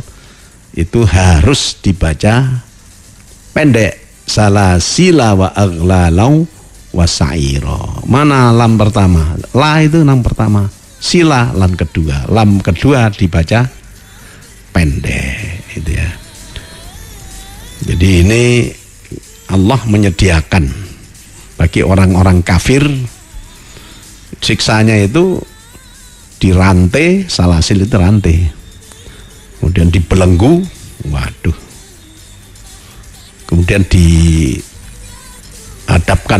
itu harus dibaca pendek, salasila wa aghlalau wa sa'ira. Mana lam pertama? La itu lam pertama, sila lam kedua. Lam kedua dibaca pendek, itu ya. Jadi ini Allah menyediakan bagi orang-orang kafir siksanya itu dirantai, salasil itu rantai. Kemudian dibelenggu, waduh. Kemudian dihadapkan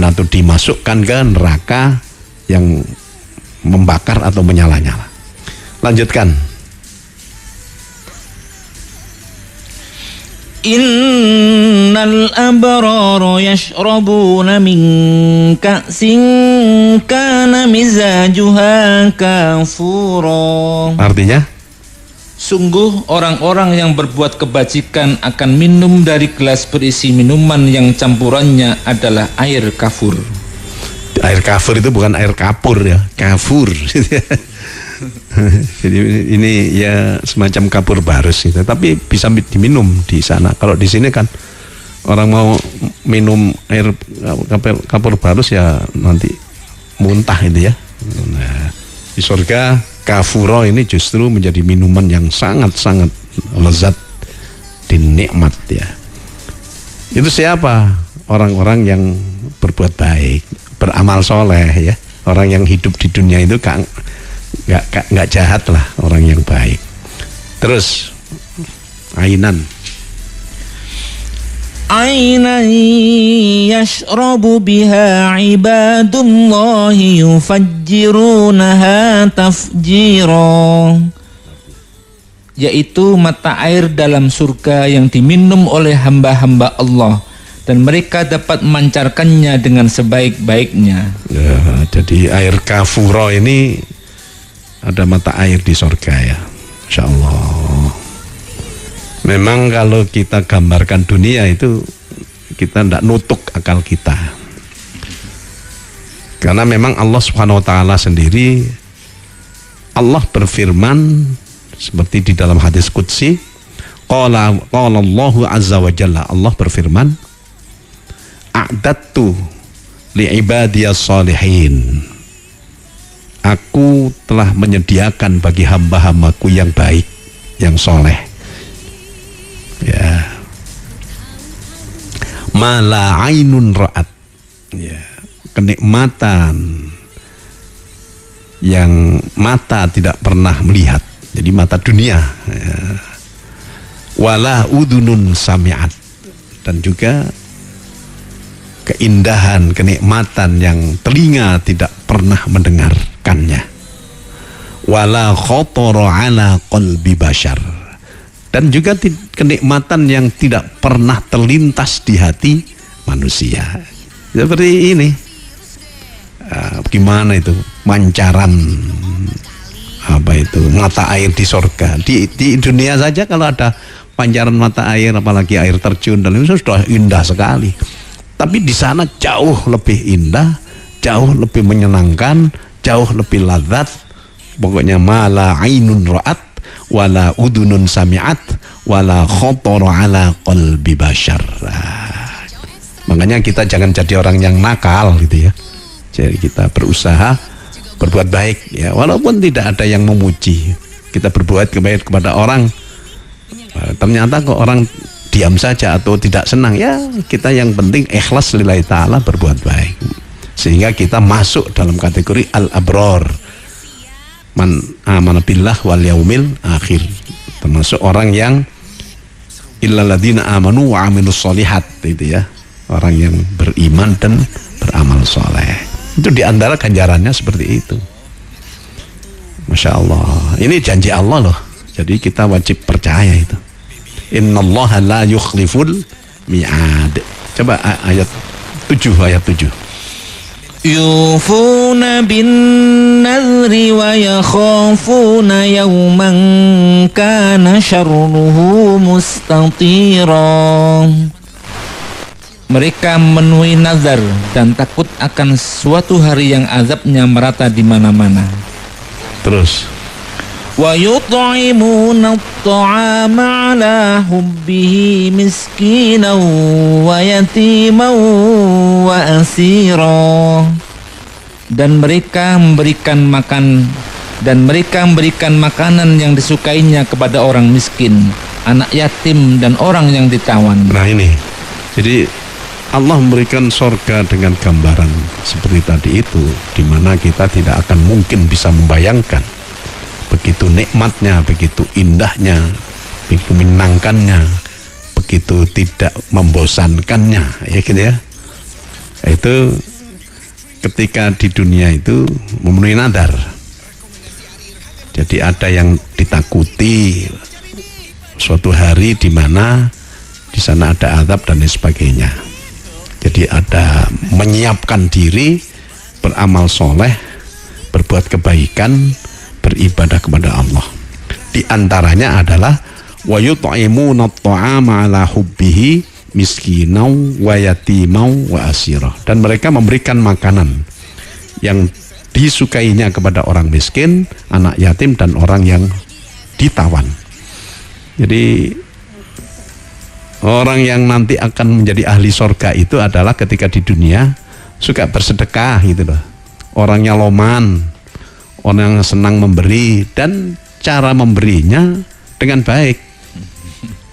atau dimasukkan ke neraka yang membakar atau menyala-nyala. Lanjutkan. Innal الأبرار يشربون من كأس كان مزاجها كافورا. Artinya, sungguh orang-orang yang berbuat kebajikan akan minum dari gelas berisi minuman yang campurannya adalah air kafur. Air kafur itu bukan air kapur ya, kafur. Jadi ini ya semacam kapur barus gitu, tapi bisa diminum di sana. Kalau di sini kan orang mau minum air kapur barus ya nanti muntah itu ya. Nah, di surga kafuro ini justru menjadi minuman yang sangat-sangat lezat dan nikmat ya. Itu siapa? Orang-orang yang berbuat baik, beramal soleh ya. Orang yang hidup di dunia itu nggak jahat lah, orang yang baik. Terus ainan yashrabu biha ibadullahi yufajjirunaha tafjira, yaitu mata air dalam surga yang diminum oleh hamba-hamba Allah dan mereka dapat memancarkannya dengan sebaik-baiknya ya. Jadi air kafuro ini ada mata air di surga ya, Insya Allah. Memang kalau kita gambarkan dunia itu kita tidak nutuk akal kita, karena memang Allah Subhanahu Wa Taala sendiri, Allah berfirman seperti di dalam hadis qudsi, qala Allahu azza wa jalla, Allah berfirman, a'dattu li'ibadiyas salihin, aku telah menyediakan bagi hamba-hambaku yang baik, yang soleh ya, mala ainun ra'at ya, kenikmatan yang mata tidak pernah melihat, jadi mata dunia ya. Wala udunun sami'at, dan juga keindahan, kenikmatan yang telinga tidak pernah mendengarkannya. Wala khotoro ala qalbi bashar, dan juga kenikmatan yang tidak pernah terlintas di hati manusia. Seperti ini, gimana itu pancaran apa itu mata air di surga. Di dunia saja kalau ada pancaran mata air, apalagi air terjun, dan itu sudah indah sekali. Tapi di sana jauh lebih indah, jauh lebih menyenangkan, jauh lebih lazat. Pokoknya mala ainun ra'at, wala udunun sami'at, wala khotoro ala qalbi bashar. Makanya kita jangan jadi orang yang nakal gitu ya. Jadi kita berusaha berbuat baik ya, walaupun tidak ada yang memuji. Kita berbuat kebaikan kepada orang, ternyata kok orang diam saja atau tidak senang, ya kita yang penting ikhlas lillahi ta'ala berbuat baik, sehingga kita masuk dalam kategori al-abror, man amana billah wal yaumil akhir, termasuk orang yang illalladzina amanu wa amilus sholihat, itu ya, orang yang beriman dan beramal soleh. Itu diantara ganjarannya seperti itu. Masya Allah, ini janji Allah loh, jadi kita wajib percaya itu. Innallaha la yukhliful mi'ad. Coba ayat 7. Yufuna bin nadri wa yakhafuna yawman kana syarruhu mustatira. Mereka memenuhi nazar dan takut akan suatu hari yang azabnya merata di mana-mana. Terus wa yut'imuna at-ta'ama 'ala hubbihi miskinan wa yatiman wa asira. Dan mereka memberikan makanan yang disukainya kepada orang miskin, anak yatim, dan orang yang ditawan. Nah ini, jadi Allah memberikan surga dengan gambaran seperti tadi itu, di mana kita tidak akan mungkin bisa membayangkan begitu nikmatnya, begitu indahnya, begitu menyenangkannya, begitu tidak membosankannya, ya gitu ya. Itu ketika di dunia itu memenuhi nadar. Jadi ada yang ditakuti suatu hari di mana di di sana ada azab dan lain sebagainya. Jadi ada menyiapkan diri, beramal soleh, berbuat kebaikan, beribadah kepada Allah. Di antaranya adalah wa yut'imuna at'ama ala hubbihi miskinau wa yatimau wa asirah, dan mereka memberikan makanan yang disukainya kepada orang miskin, anak yatim, dan orang yang ditawan. Jadi orang yang nanti akan menjadi ahli sorga itu adalah ketika di dunia suka bersedekah gitu loh, orangnya loman, orang yang senang memberi, dan cara memberinya dengan baik,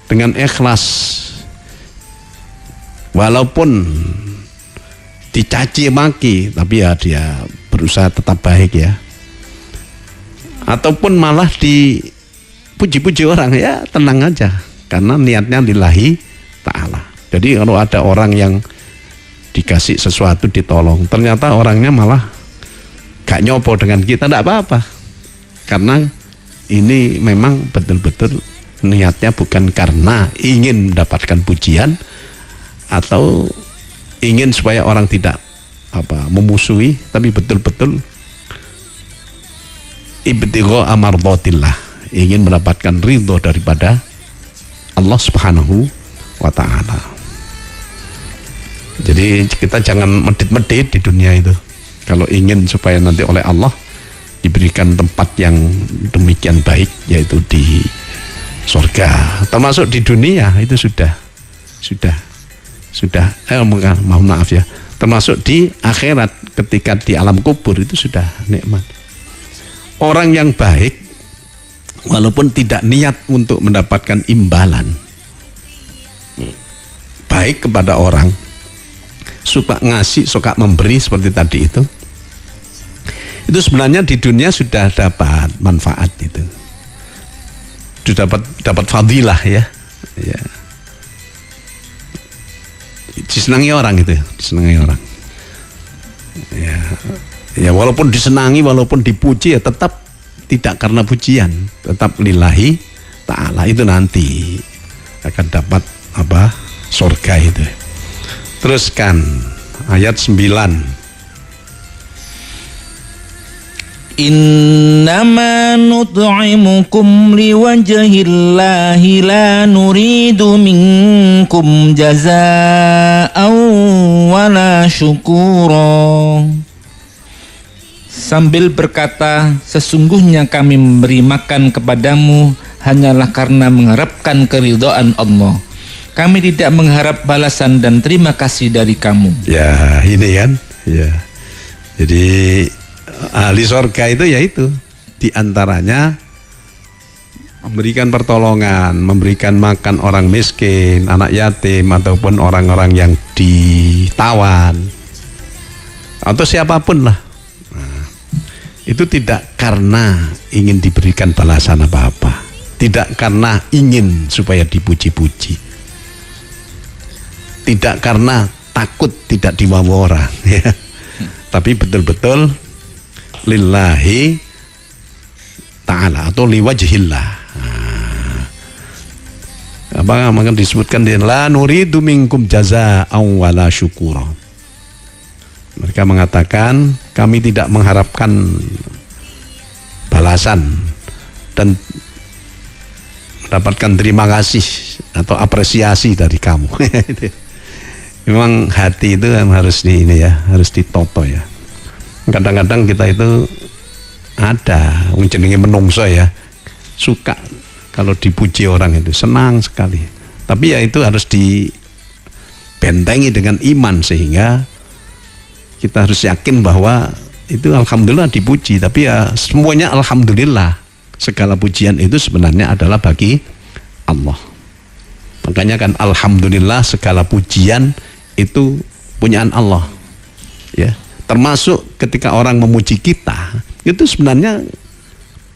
dengan ikhlas, walaupun dicaci maki, tapi ya dia berusaha tetap baik ya. Ataupun malah dipuji-puji orang, ya tenang aja, karena niatnya lillahi ta'ala. Jadi kalau ada orang yang dikasih sesuatu, ditolong, ternyata orangnya malah gak nyopo dengan kita, tidak apa-apa, karena ini memang betul-betul niatnya bukan karena ingin mendapatkan pujian atau ingin supaya orang tidak memusuhi, tapi betul-betul ibtigha amardhatillah, ingin mendapatkan ridho daripada Allah Subhanahu wa ta'ala. Jadi kita jangan medit-medit di dunia itu. Kalau ingin supaya nanti oleh Allah diberikan tempat yang demikian baik, yaitu di surga, termasuk di dunia itu sudah mohon maaf ya, termasuk di akhirat ketika di alam kubur itu sudah nikmat. Orang yang baik walaupun tidak niat untuk mendapatkan imbalan, baik kepada orang, suka ngasih, suka memberi seperti tadi itu sebenarnya di dunia sudah dapat manfaat, itu sudah dapat fadilah ya. Disenangi orang itu, disenangi orang. Ya walaupun disenangi, walaupun dipuji, ya tetap tidak karena pujian, tetap lillahi ta'ala. Itu nanti akan dapat surga itu. Teruskan ayat 9. Innama nut'imukum liwajhillahi la nuridu minkum jazaa'an wala syukura. Sambil berkata, sesungguhnya kami memberi makan kepadamu hanyalah karena mengharapkan keridhaan Allah. Kami tidak mengharap balasan dan terima kasih dari kamu. Ya ini kan ya. Jadi ahli surga itu yaitu diantaranya memberikan pertolongan, memberikan makan orang miskin, anak yatim, ataupun orang-orang yang ditawan, atau siapapun lah. Nah, itu tidak karena ingin diberikan balasan apa-apa, tidak karena ingin supaya dipuji-puji, tidak karena takut tidak dibawa orang ya. Tapi betul-betul lillahi ta'ala atau liwajhillah. Maka disebutkan di la nuridu minkum jazaa'an wala syukura. Mereka mengatakan kami tidak mengharapkan balasan dan mendapatkan terima kasih atau apresiasi dari kamu. Memang hati itu harus harus ditoto ya. Kadang-kadang kita itu ada jenenge menungso ya, suka kalau dipuji orang itu senang sekali. Tapi ya itu harus dibentengi dengan iman, sehingga kita harus yakin bahwa itu alhamdulillah dipuji. Tapi ya semuanya alhamdulillah, segala pujian itu sebenarnya adalah bagi Allah. Makanya kan alhamdulillah segala pujian itu punyaan Allah ya. Termasuk ketika orang memuji kita, itu sebenarnya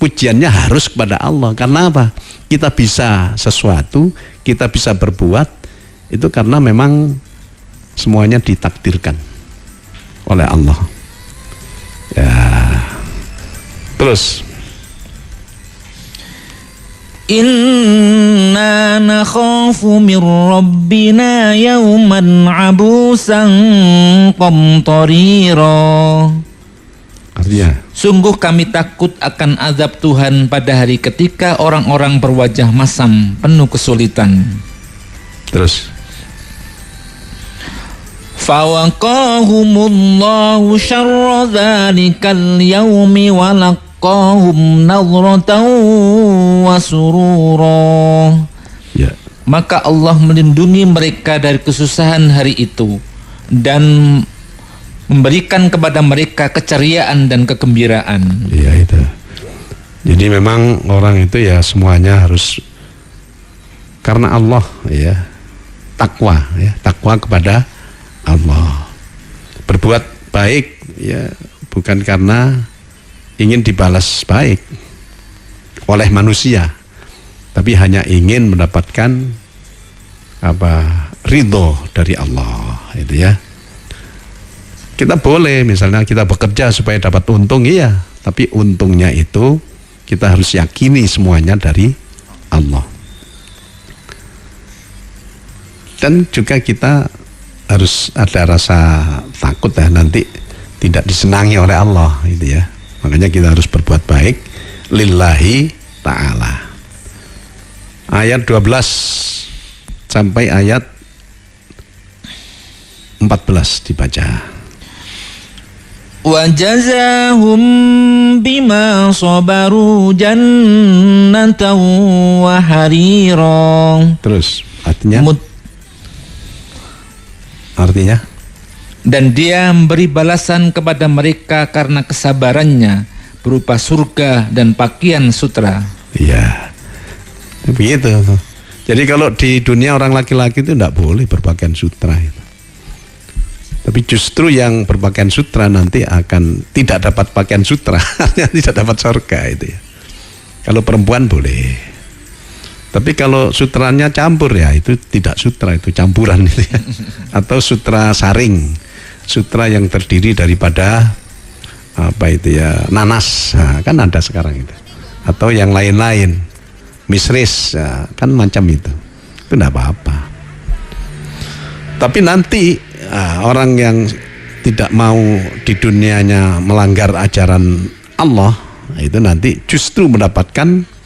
pujiannya harus kepada Allah. Karena apa? Kita bisa sesuatu, kita bisa berbuat, itu karena memang semuanya ditakdirkan oleh Allah. Ya. Terus Inna nakhafu min rabbina yawman abusan qamtarira. Artinya, sungguh kami takut akan azab Tuhan pada hari ketika orang-orang berwajah masam penuh kesulitan. terus Fawaqahumullahu syarra dzalikal yaumi wa laqahum nadratan wa surura. ya, Maka Allah melindungi mereka dari kesusahan hari itu dan memberikan kepada mereka keceriaan dan kegembiraan. iya itu. Jadi memang orang itu ya semuanya harus karena Allah ya, takwa kepada Allah. Berbuat baik ya bukan karena ingin dibalas baik oleh manusia, tapi hanya ingin mendapatkan ridho dari Allah, itu ya. Kita boleh misalnya kita bekerja supaya dapat untung, iya, tapi untungnya itu kita harus yakini semuanya dari Allah. Dan juga kita harus ada rasa takut ya nanti tidak disenangi oleh Allah, gitu ya. Makanya kita harus berbuat baik lillahi ta'ala. Ayat 12 sampai ayat 14 dibaca. Wa jazahum bima sabaru jannatan wa harira. Terus artinya dan dia memberi balasan kepada mereka karena kesabarannya berupa surga dan pakaian sutra. Iya, begitu. Jadi kalau di dunia orang laki-laki itu tidak boleh berpakaian sutra itu. Tapi justru yang berpakaian sutra nanti akan tidak dapat pakaian sutra, tidak dapat surga itu ya. Kalau perempuan boleh. Tapi kalau sutranya campur ya itu tidak sutra, itu campuran itu ya. Atau sutra saring, sutra yang terdiri daripada nanas, nah, kan ada sekarang itu. Atau yang lain-lain, misris, nah, kan macam itu tidak apa-apa. Tapi nanti orang yang tidak mau di dunianya melanggar ajaran Allah, itu nanti justru mendapatkan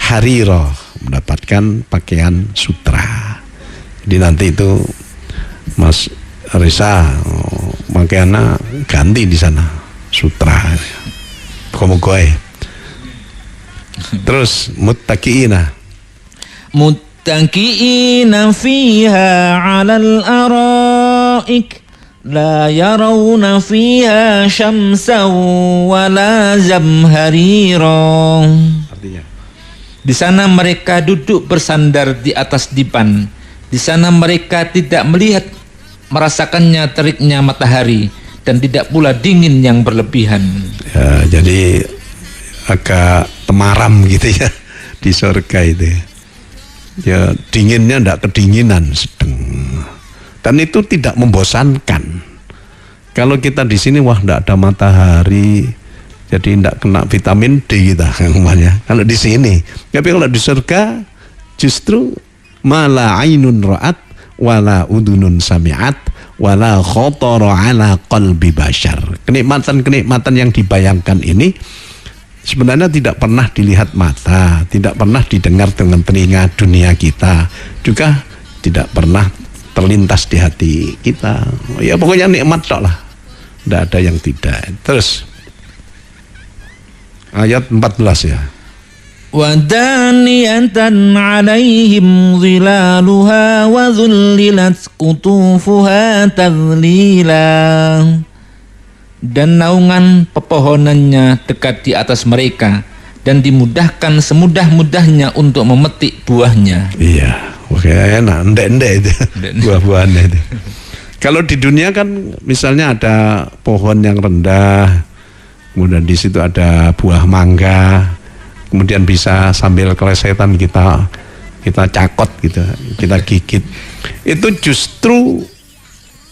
harira, mendapatkan pakaian sutra. Jadi nanti itu Mas Risa pakaiannya ganti di sana sutra. Komogoe. Terus muttaqiina. Muttaqiina fiha 'alal araik la yarawna fiha syamsan wala zamharira. Artinya di sana mereka duduk bersandar di atas dipan. Di sana mereka tidak merasakannya teriknya matahari dan tidak pula dingin yang berlebihan. Ya, jadi agak temaram gitu ya di surga itu ya. Ya dinginnya tidak kedinginan, sedang. Dan itu tidak membosankan. Kalau kita di sini wah tidak ada matahari, jadi tidak kena vitamin D kita namanya. Kalau di sini, tapi kalau di surga justru mala ainun ra'at wala udunun sami'at wala khotara ala qalbi bashar. Kenikmatan-kenikmatan yang dibayangkan ini sebenarnya tidak pernah dilihat mata, tidak pernah didengar dengan telinga dunia kita, juga tidak pernah terlintas di hati kita. Ya pokoknya nikmat tok lah, tidak ada yang tidak. Terus ayat 14 ya. Wadaniyatan 'alaihim zilaluha wa dhullilat qutufuha tadlila. Dan naungan pepohonannya dekat di atas mereka dan dimudahkan semudah-mudahnya untuk memetik buahnya. Iya, oke, enak, ndek-ndek itu buah-buahannya itu. Kalau di dunia kan misalnya ada pohon yang rendah, kemudian di situ ada buah mangga, kemudian bisa sambil kelesetan kita cakot gitu, kita gigit. Itu justru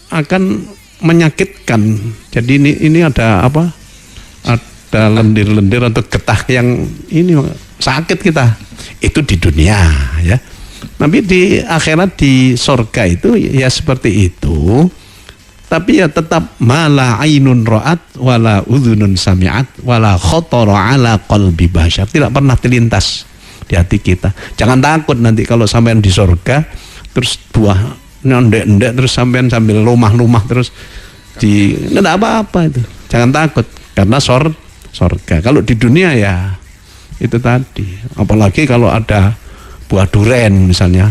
akan menyakitkan. Jadi ini ada apa? Ada lendir-lendir atau getah yang ini sakit kita. Itu di dunia ya. Tapi di akhirat di surga itu ya seperti itu. Tapi ya tetap mala ainun ra'at wala udhunun sami'at wala khatara ala qalbi bashar. Tidak pernah terlintas di hati kita. Jangan takut nanti kalau sampean di surga terus buah ndek-ndek terus sampean sambil lumah-lumah terus enggak apa-apa itu. Jangan takut karena surga. Kalau di dunia ya itu tadi. Apalagi kalau ada buah duren misalnya,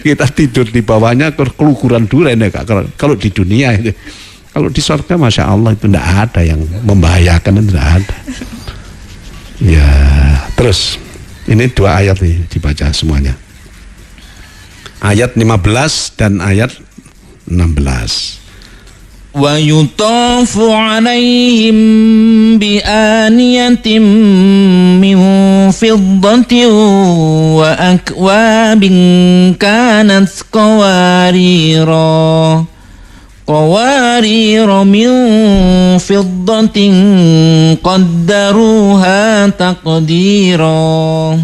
kita tidur di bawahnya keluguran duren ya Kak. Kalau di dunia itu, kalau di surga masya Allah itu tidak ada yang membahayakan, itu tidak ada. Ya terus ini 2 ayat nih dibaca semuanya, ayat 15 dan ayat 16. Wa yutafu alaihim bi aniyatin min fiddatin wa akwabin kanat qawarira min fiddatin qaddaruha taqdira.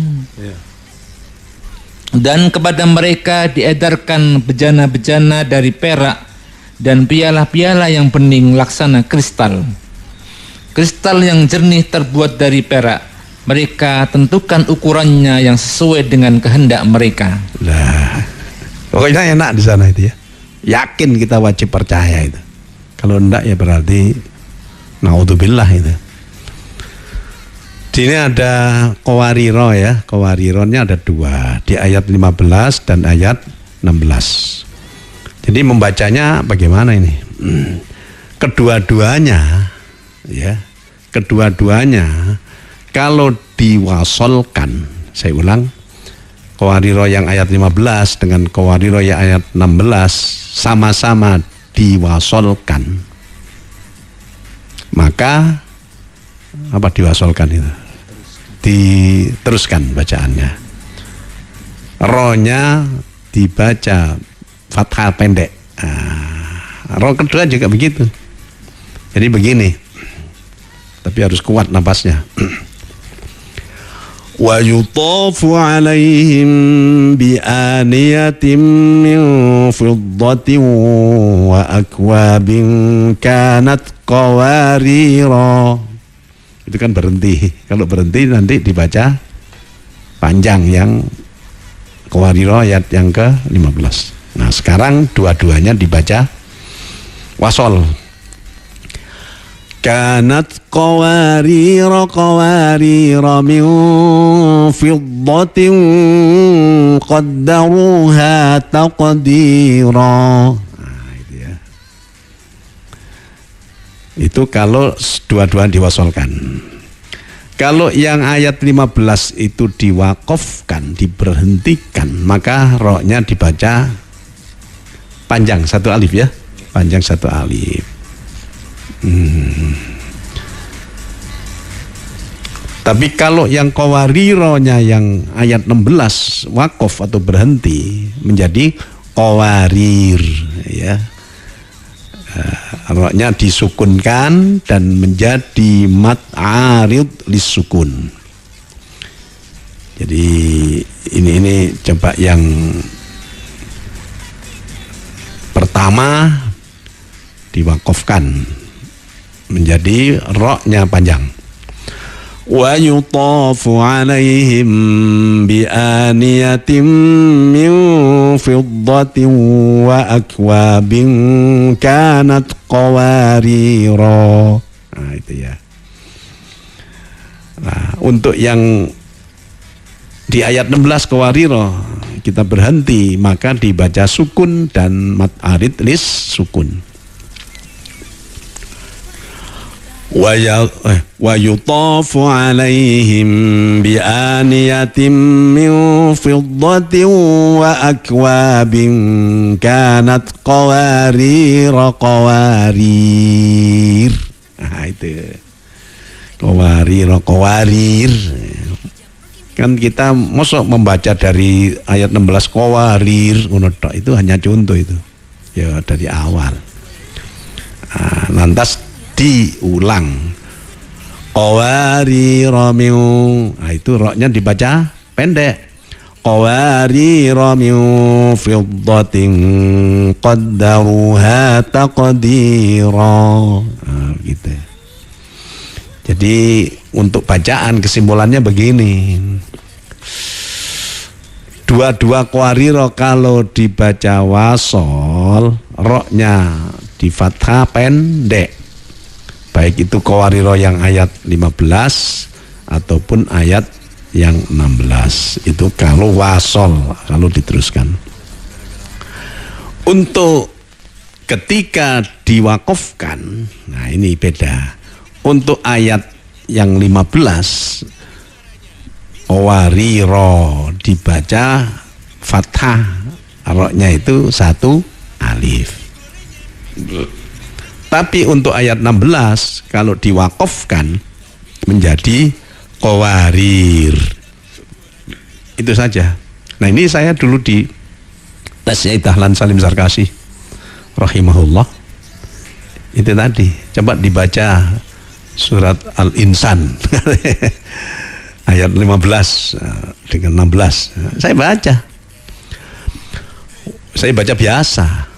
Dan kepada mereka diedarkan bejana-bejana dari perak dan piala-piala yang bening laksana kristal. Kristal yang jernih terbuat dari perak. Mereka tentukan ukurannya yang sesuai dengan kehendak mereka. Nah, pokoknya enak di sana itu ya. Yakin kita wajib percaya itu. Kalau enggak ya berarti naudzubillah itu. Di ini ada qawariro ya. Qawarironnya ada 2 di ayat 15 dan ayat 16. Jadi membacanya bagaimana ini? Kedua-duanya kalau diwasolkan, saya ulang, qawariro yang ayat 15 dengan qawariro yang ayat 16 sama-sama diwasolkan, maka apa diwasolkan itu? Diteruskan bacaannya. Ro-nya dibaca fathah pendek. Roh kedua juga begitu. Jadi begini. Tapi harus kuat napasnya. Wa yutafu alaihim bi aniyatin min fiddatin wa akwabin kanat qawarira. Itu kan berhenti. Kalau berhenti nanti dibaca panjang yang qawarira ayat yang ke-15. Nah sekarang dua-duanya dibaca wasol. Kanat qawarira min fiddatin qaddaruha taqdira. Nah itu ya. Itu kalau dua-duanya diwasolkan. Kalau yang ayat 15 itu diwakofkan, diberhentikan, maka ro-nya dibaca panjang 1 alif ya, panjang 1 alif. Tapi kalau yang qawarironya yang ayat 16 wakof atau berhenti menjadi qawarir ya. Ro-nya disukunkan dan menjadi mat arid lisukun. Jadi ini coba yang pertama diwakofkan menjadi ro-nya panjang. Wa yutafu alaihim bi aniyatin min fiddatin wa akwabin kanat qawarira. Nah itu ya. Nah, untuk yang di ayat 16 qawarira kita berhenti, maka dibaca sukun dan mat arid lis sukun. Wa yutafu alaihim bi aniyatin min fiddatin wa akwabin kanat qawarira qawarir. Nah itu qawarir. Kan kita mosok membaca dari ayat 16 qawarir itu hanya contoh itu ya dari awal. Nah, lantas diulang qawarira min, nah itu ro-nya dibaca pendek. qawarira min fiddatin qaddaruha taqdira. Nah, gitu. Jadi untuk bacaan kesimpulannya begini. Dua-dua qawarira kalau dibaca wasol, roknya di fathah pendek. Baik itu qawarira yang ayat 15 ataupun ayat yang 16. Itu kalau wasol, kalau diteruskan. Untuk ketika diwakafkan, nah ini beda. Untuk ayat yang 15, qawarira dibaca fathah, roknya itu 1 alif. Tapi untuk ayat 16 kalau diwakafkan menjadi qawarir. Itu saja. Nah ini saya dulu di tesnya Dahlan Salim Sarkasi rahimahullah. Itu tadi. Coba dibaca surat Al-Insan ayat 15 dengan 16. Saya baca biasa.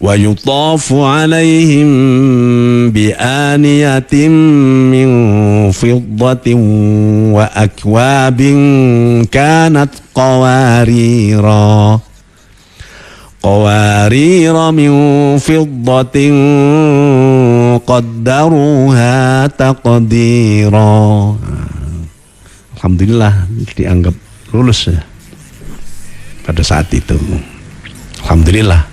Wa yutafu alaihim bi aniyatin min fiddatin wa akwabin kanat qawarira min fiddatin qaddaruha taqdira. Alhamdulillah dianggap lulus ya pada saat itu. Alhamdulillah.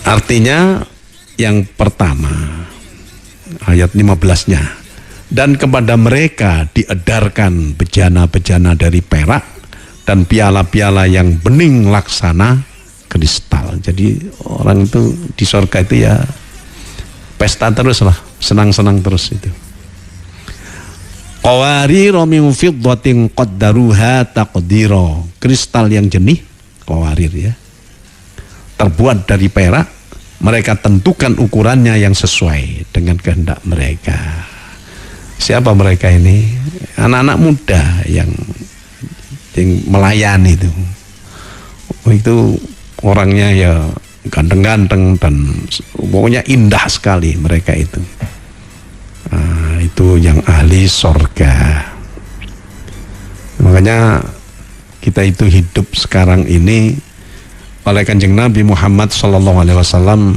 Artinya yang pertama ayat 15-nya, dan kepada mereka diedarkan bejana-bejana dari perak dan piala-piala yang bening laksana kristal. Jadi orang itu di surga itu ya pesta terus lah, senang-senang terus itu. Qawarira min fiddatin qaddaruha taqdira. Kristal yang jernih, qawarir ya. Terbuat dari perak, mereka tentukan ukurannya yang sesuai dengan kehendak mereka. Siapa mereka ini? Anak-anak muda yang melayani itu. Itu orangnya ya ganteng-ganteng dan pokoknya indah sekali mereka itu. Nah, itu yang ahli sorga. Makanya kita itu hidup sekarang ini oleh Kanjeng Nabi Muhammad SAW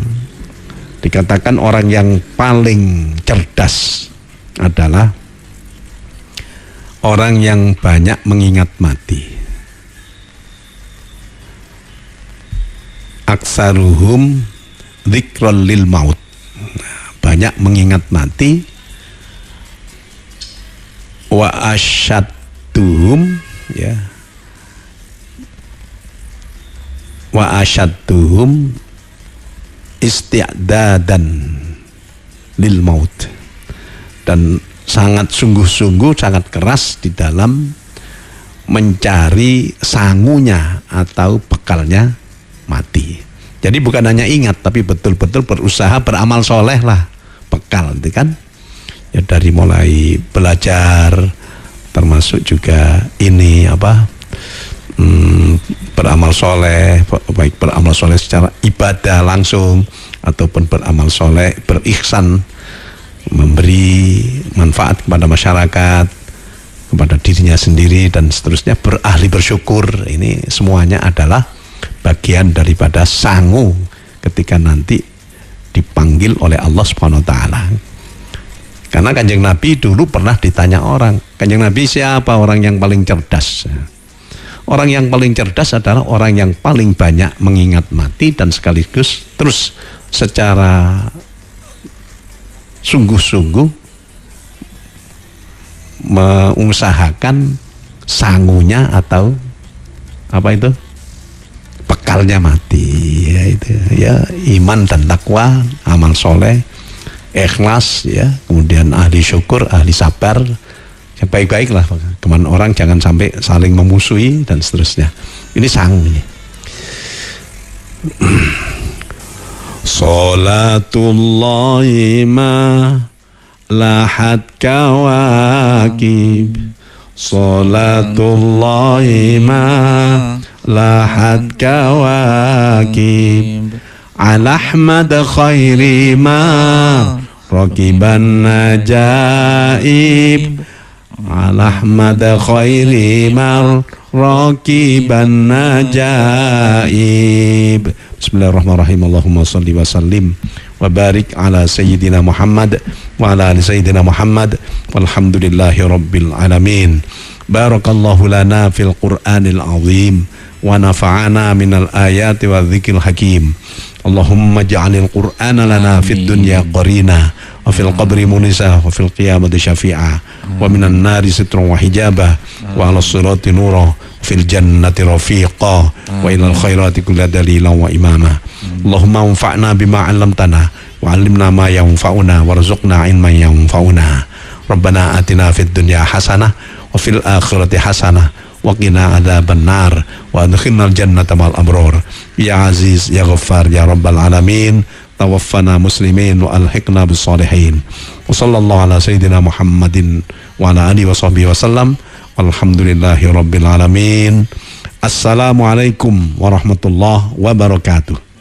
dikatakan orang yang paling cerdas adalah orang yang banyak mengingat mati. Aksaruhum dzikran lil maut. Banyak mengingat mati. Wa asyadduhum ya. Wa asyadduhum isti'dadan lil maut. Dan sangat sungguh-sungguh, sangat keras di dalam mencari sangunya atau bekalnya mati. Jadi bukan hanya ingat, tapi betul-betul berusaha beramal soleh lah, bekal itu kan. Ya dari mulai belajar, termasuk juga ini beramal soleh, baik beramal soleh secara ibadah langsung ataupun beramal soleh berihsan, memberi manfaat kepada masyarakat, kepada dirinya sendiri dan seterusnya, berahli bersyukur. Ini semuanya adalah bagian daripada sangu ketika nanti dipanggil oleh Allah Subhanahu wa taala. Karena Kanjeng Nabi dulu pernah ditanya orang, Kanjeng Nabi siapa orang yang paling cerdas? Orang yang paling cerdas adalah orang yang paling banyak mengingat mati dan sekaligus terus secara sungguh-sungguh mengusahakan sangunya atau bekalnya mati, ya itu ya, iman dan takwa, amal soleh, ikhlas ya, kemudian ahli syukur, ahli sabar, ya baik-baik lah, teman orang jangan sampai saling memusuhi dan seterusnya. Ini sangu ini. Salatullahi ma lahat kawakib salatullahi ma lahat kawakib ala ahmad khairi ma rakiban najaib ala ahmad khairi ma rakiban najaib. Bismillahirrahmanirrahim. Allahumma salli wa sallim wa barik ala sayyidina Muhammad wa ala ali sayyidina Muhammad walhamdulillahi rabbil alamin. Barakallahu lana fil Qur'anil azim wa nafa'ana minal ayati wa dzikril hakim. Allahumma ja'alil Qur'ana lana fid dunya qarina wa fil qabri munisa wa fil qiyamati syafi'a wa minan nari sitran wa hijaba wa ala sirati nura fil jannati rafiqa wa ilal khairati kulli dalilan wa imama. Allahumma anfa'na bima 'allamtana wa 'allimna ma yanfa'una warzuqna ilman yanfa'una. Rabbana atina fid dunya hasanah wa fil akhirati hasanah wa qina adzaban nar wa adkhilnal jannata ma'al abrar. Ya aziz ya ghaffar ya rabbal alamin. Tawaffana muslimin wa alhiqna bis salihin. Wa sallallahu ala sayyidina Muhammadin wa ala alihi wa sahbihi wasallam. Alhamdulillahi rabbil alamin. Assalamualaikum warahmatullahi wabarakatuh.